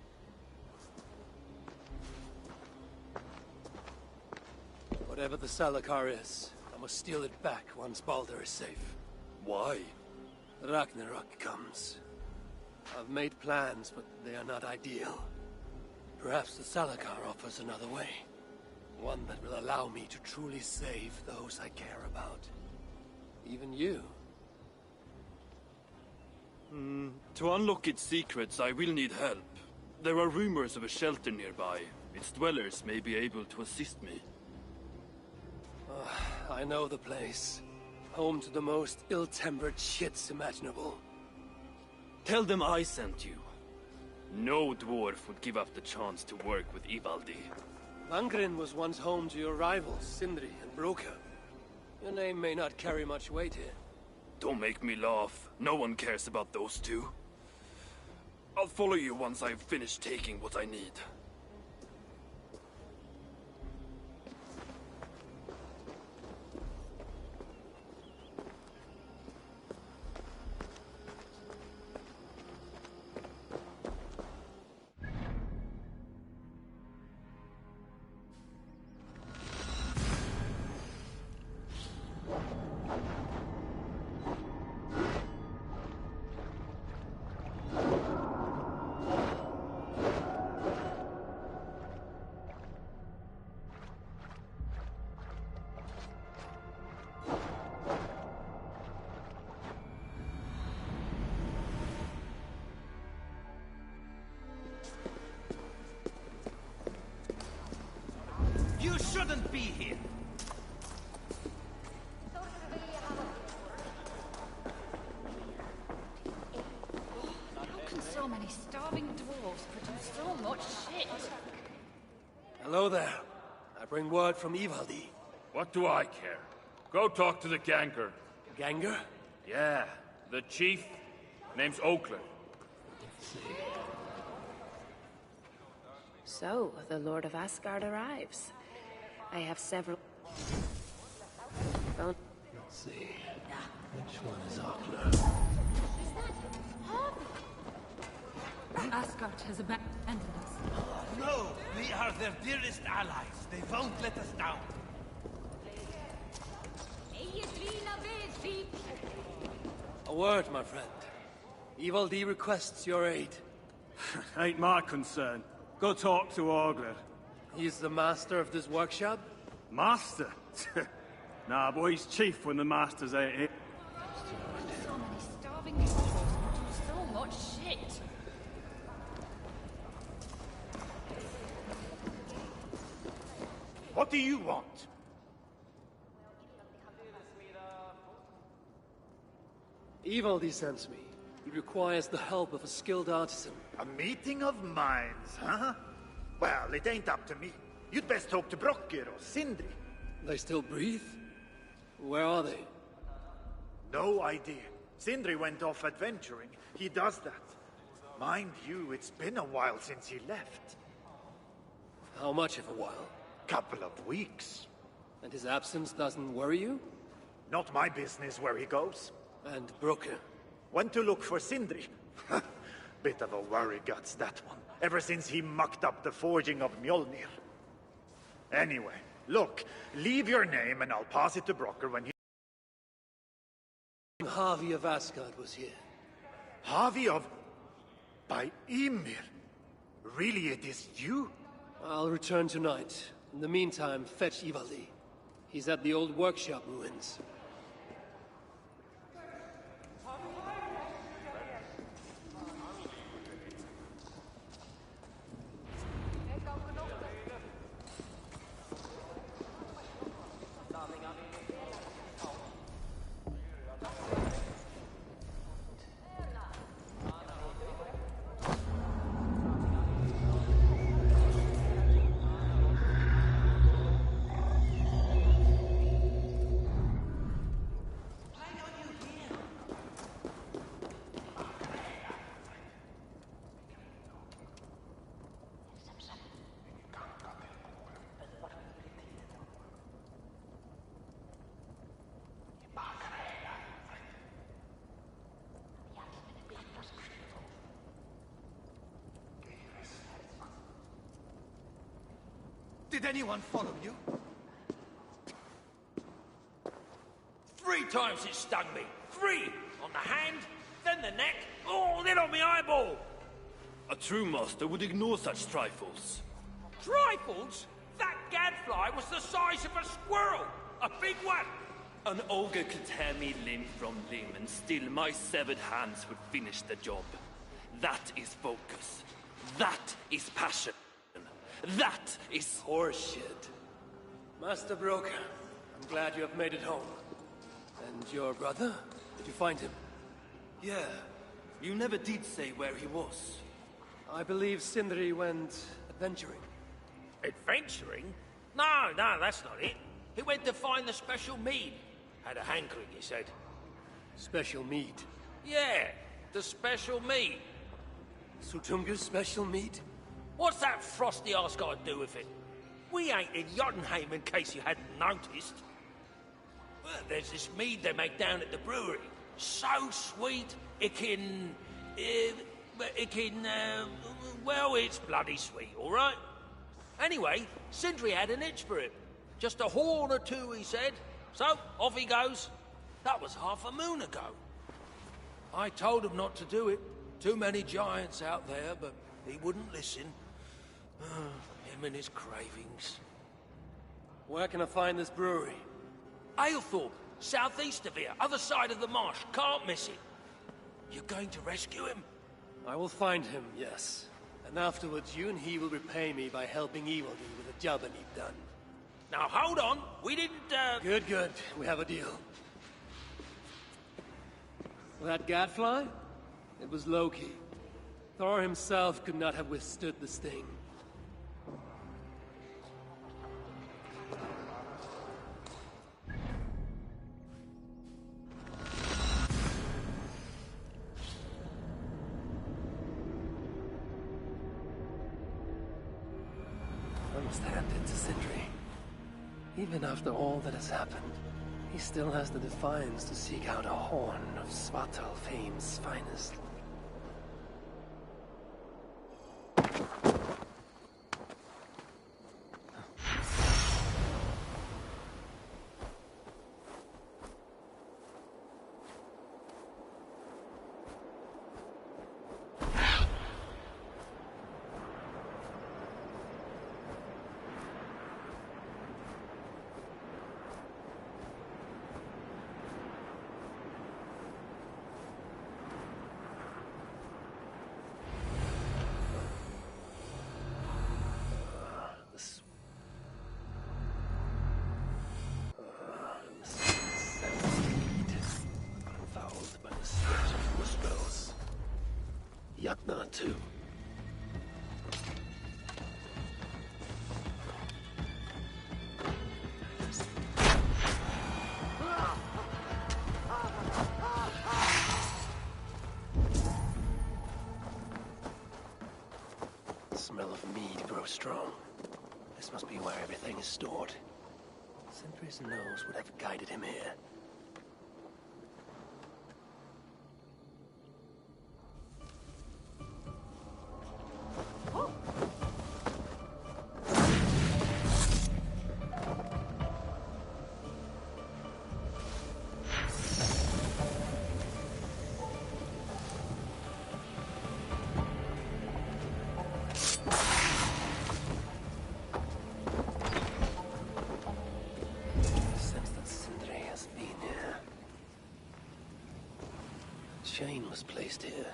Whatever the Salakar is, I must steal it back once Baldur is safe. Why? Ragnarok comes. I've made plans, but they are not ideal. Perhaps the Salakar offers another way. One that will allow me to truly save those I care about. Even you. To unlock its secrets, I will need help. There are rumors of a shelter nearby. Its dwellers may be able to assist me. I know the place. Home to the most ill-tempered shits imaginable. Tell them I sent you. No dwarf would give up the chance to work with Ivaldi. Langren was once home to your rivals, Sindri and Broka. Your name may not carry much weight here. Don't make me laugh. No one cares about those two. I'll follow you once I've finished taking what I need. You shouldn't be here! How can so many starving dwarves produce so much shit? Hello there. I bring word from Ivaldi. What do I care? Go talk to the Ganger. Ganger? Yeah, the chief. Name's Oakler. So, the Lord of Asgard arrives. I have several... Let's see. Which one is Oakler? Asgard has abandoned us. No! We are their dearest allies. They won't let us down. A word, my friend. Ivaldi requests your aid. Ain't my concern. Go talk to Ogler. He's the master of this workshop? Master? Nah, boy, he's chief when the master's ain't here. So many starving dwarves produce so much shit. What do you want? Ivaldi sends me. He requires the help of a skilled artisan. A meeting of minds, huh? Well, it ain't up to me. You'd best talk to Brokker or Sindri. They still breathe? Where are they? No idea. Sindri went off adventuring. He does that. Mind you, it's been a while since he left. How much of a while? Couple of weeks. And his absence doesn't worry you? Not my business where he goes. And Brooke? Went to look for Sindri. Bit of a worry guts, that one. Ever since he mucked up the forging of Mjolnir. Anyway, look, leave your name and I'll pass it to Brocker when he... Havii of Asgard was here. Havii of... by Ymir? Really, it is you? I'll return tonight. In the meantime, fetch Ivaldi. He's at the old workshop ruins. Did anyone follow you? 3 times it stung me. 3! On the hand, then the neck, oh, then on my eyeball. A true master would ignore such trifles. Trifles? That gadfly was the size of a squirrel. A big one. An ogre could tear me limb from limb, and still my severed hands would finish the job. That is focus. That is passion. That is horseshit. Master Broker, I'm glad you have made it home. And your brother? Did you find him? Yeah. You never did say where he was. I believe Sindri went adventuring. Adventuring? No, that's not it. He went to find the special mead. Had a hankering, he said. Special mead? Yeah, the special mead. Sutunga's special mead? What's that frosty arse got to do with it? We ain't in Jotunheim, in case you hadn't noticed. Well, there's this mead they make down at the brewery. So sweet, well, it's bloody sweet, all right? Anyway, Sindri had an itch for it. Just a horn or 2, he said. So, off he goes. That was half a moon ago. I told him not to do it. Too many giants out there, but he wouldn't listen. Him and his cravings. Where can I find this brewery? Aylthorpe, southeast of here, other side of the marsh. Can't miss it. You're going to rescue him? I will find him, yes. And afterwards, you and he will repay me by helping Ivaldi with a job I need done. Now, hold on. We didn't, Good. We have a deal. That gadfly? It was Loki. Thor himself could not have withstood the sting. I must hand it to Sindri. Even after all that has happened, he still has the defiance to seek out a horn of Svartalfheim's finest. Yatna too. smell of mead grows strong. This must be where everything is stored. Sindri's nose would have guided him here. Chain was placed here.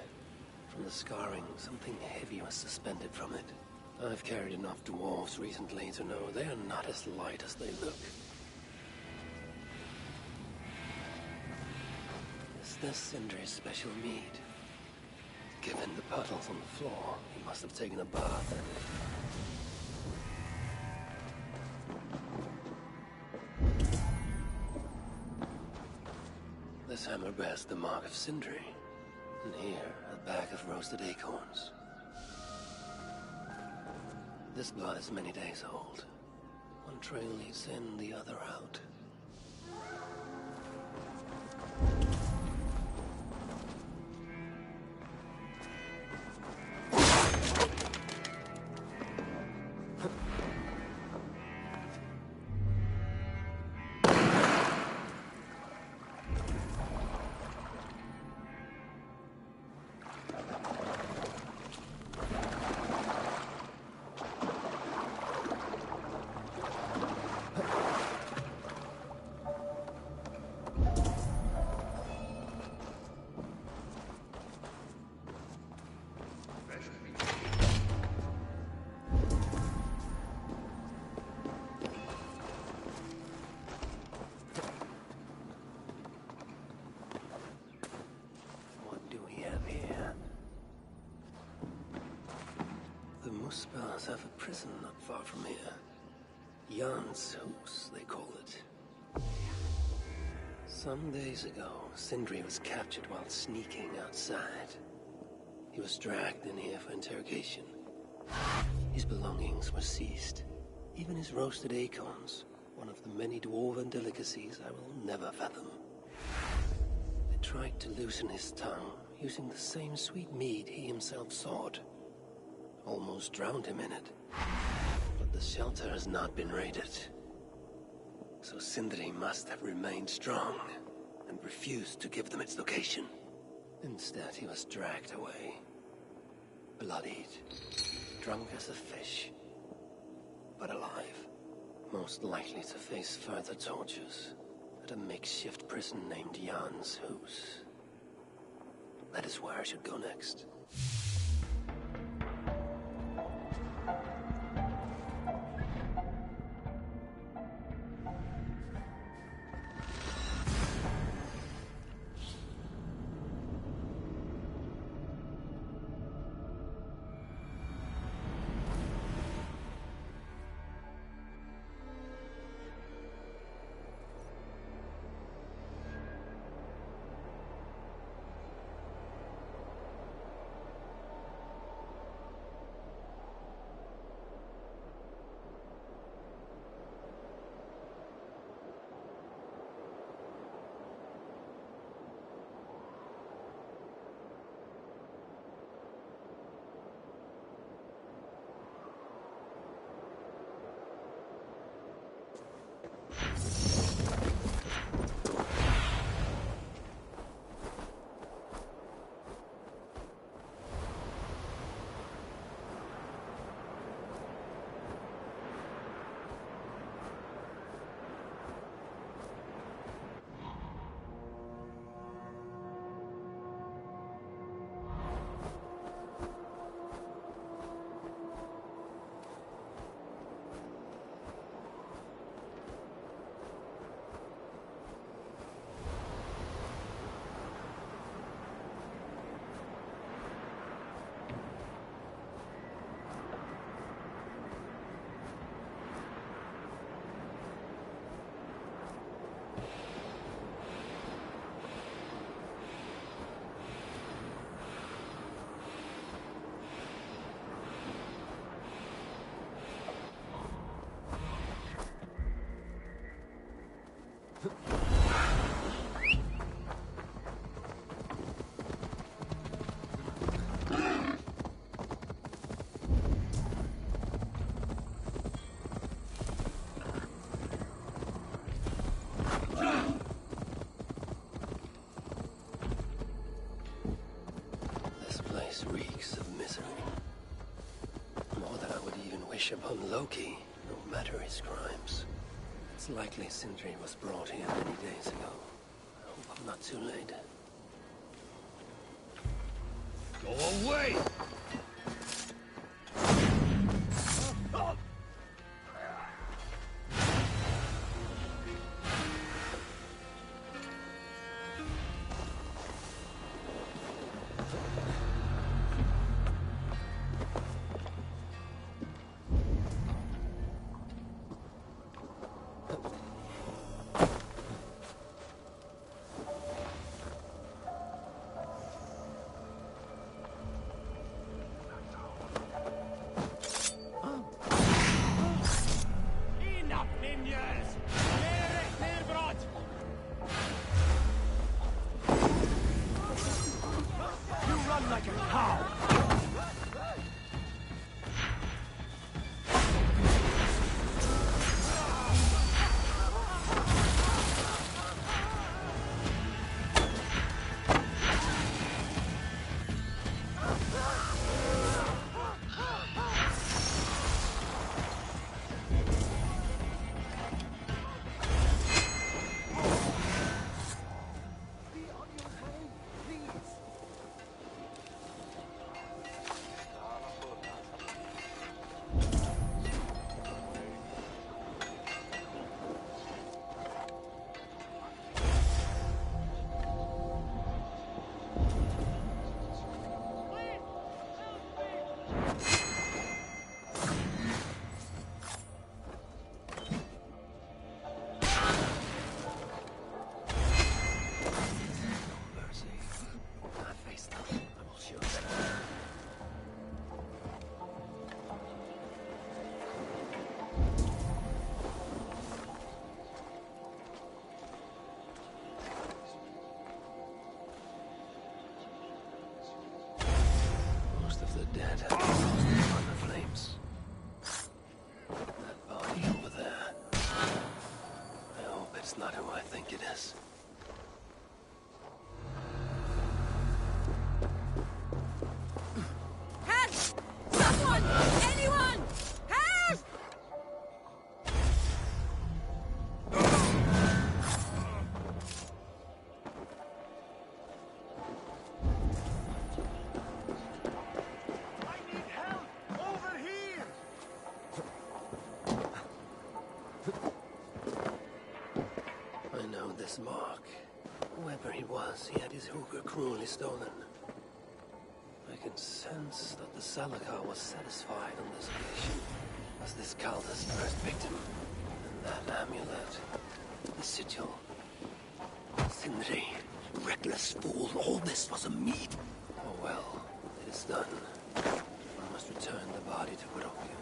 From the scarring, something heavy was suspended from it. I've carried enough dwarves recently to know they are not as light as they look. Is this Sindri's special mead? Given the puddles on the floor, he must have taken a bath. This hammer bears the mark of Sindri. And here, a bag of roasted acorns. This blood is many days old. One trail leads in, the other out. Muspels have a prison not far from here. Jan's House, they call it. Some days ago, Sindri was captured while sneaking outside. He was dragged in here for interrogation. His belongings were seized. Even his roasted acorns, one of the many dwarven delicacies I will never fathom. They tried to loosen his tongue, using the same sweet mead he himself sought. Almost drowned him in it. But the shelter has not been raided. So Sindri must have remained strong and refused to give them its location. Instead, he was dragged away. Bloodied, drunk as a fish, but alive. Most likely to face further tortures at a makeshift prison named Jan's House. That is where I should go next. wish upon Loki, no matter his crimes. It's likely Sindri was brought here many days ago. I hope I'm not too late. Go away! Dead have been roasted by the flames. That body over there. I hope it's not who I think it is. Help! Someone! Anyone! Help! I know this mark. Whoever he was, he had his hooker cruelly stolen. I can sense that the Salakar was satisfied on this occasion as this cultist's first victim. And that amulet, the sigil. Sindri, reckless fool, all this was a meat. Oh well, it is done. I must return the body to Barovia.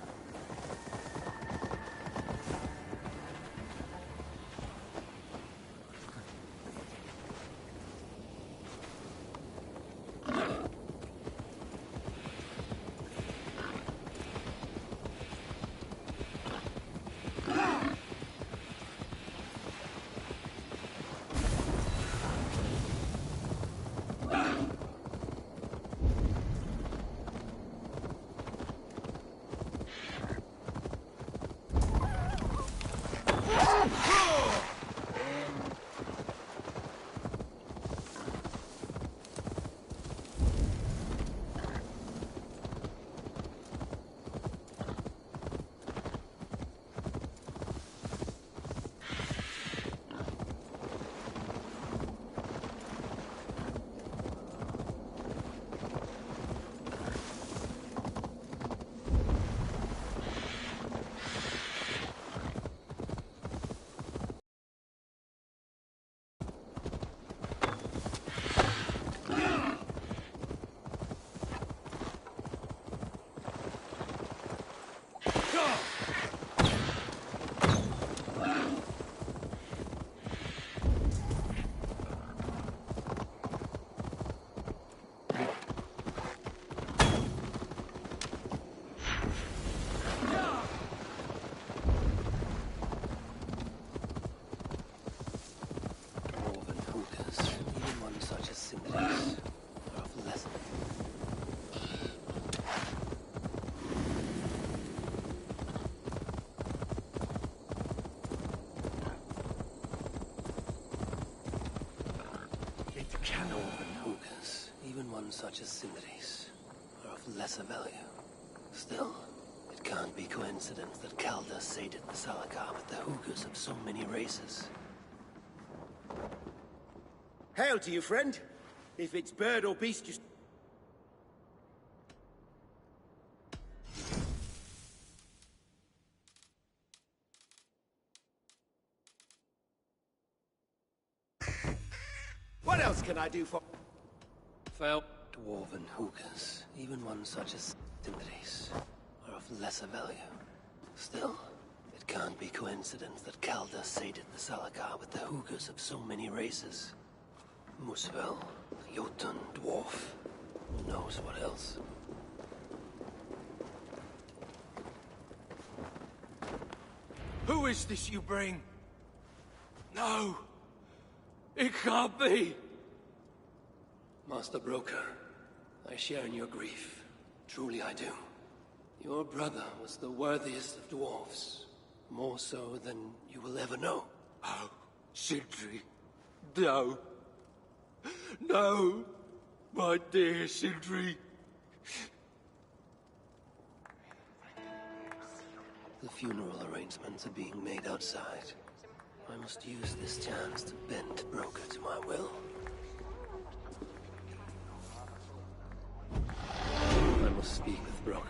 Dwarven hookahs, even one such as Sindri's, are of lesser value. Still, it can't be coincidence that Calder sated the Salakar with the hookahs of so many races. Hail to you, friend. If it's bird or beast, just... What else can I do for... Felt Dwarven hookahs, even one such as Sindri's, are of lesser value. Still, it can't be coincidence that Calder sated the Salakar with the hookahs of so many races. Muspel, Jotun, Dwarf, who knows what else. Who is this you bring? No! It can't be! Master Broker, I share in your grief. Truly I do. Your brother was the worthiest of dwarfs. More so than you will ever know. Oh, Sindri. No. No! My dear Sindri. The funeral arrangements are being made outside. I must use this chance to bend Broker to my will. I must speak with Broker.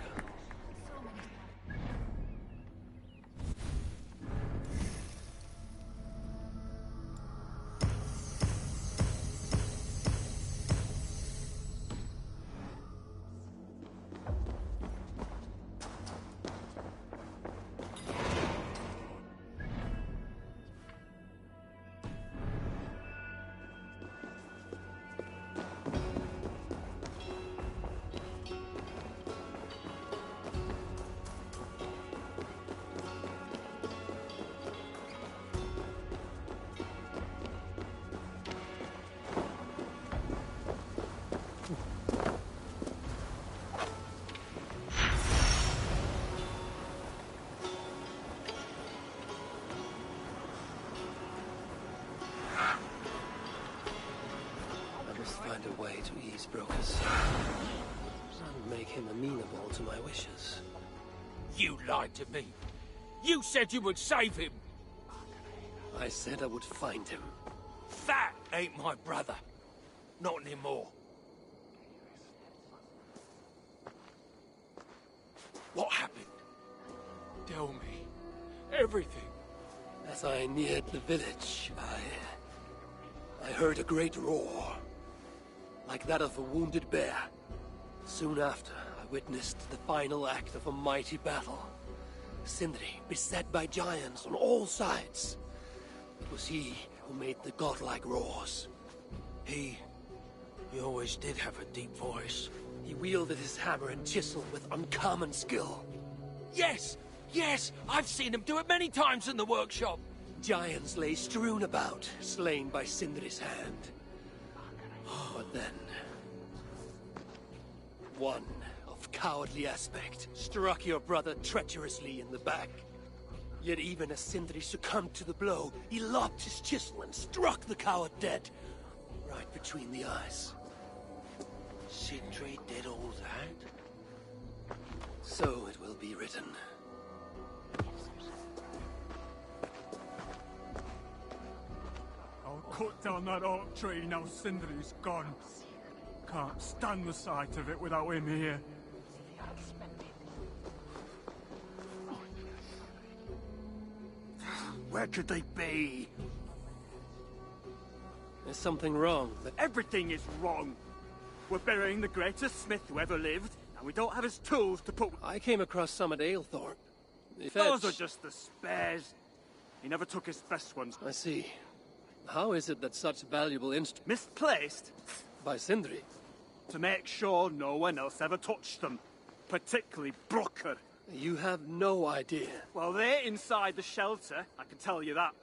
Find a way to ease Broker's and make him amenable to my wishes. You lied to me. You said you would save him. I said I would find him. That ain't my brother. Not anymore. What happened? Tell me. Everything. As I neared the village, I heard a great roar. Like that of a wounded bear. Soon after, I witnessed the final act of a mighty battle. Sindri beset by giants on all sides. It was he who made the godlike roars. He always did have a deep voice. He wielded his hammer and chisel with uncommon skill. Yes! Yes! I've seen him do it many times in the workshop. Giants lay strewn about, slain by Sindri's hand. But then, one of cowardly aspect struck your brother treacherously in the back. Yet even as Sindri succumbed to the blow, he lobbed his chisel and struck the coward dead, right between the eyes. Sindri did all that? So it will be written. I'll cut down that oak tree now Sindri's gone. Can't stand the sight of it without him here. Where could they be? There's something wrong. Everything is wrong. We're burying the greatest smith who ever lived, and we don't have his tools to put... I came across some at Aylthorpe. Those are just the spares. He never took his best ones. I see. How is it that such valuable instruments... Misplaced? By Sindri? To make sure no one else ever touched them. Particularly Broker. You have no idea. Well, they're inside the shelter, I can tell you that.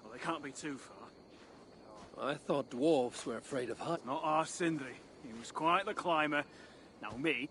Well, they can't be too far. I thought dwarves were afraid of heights. Not our Sindri. He was quite the climber. Now me,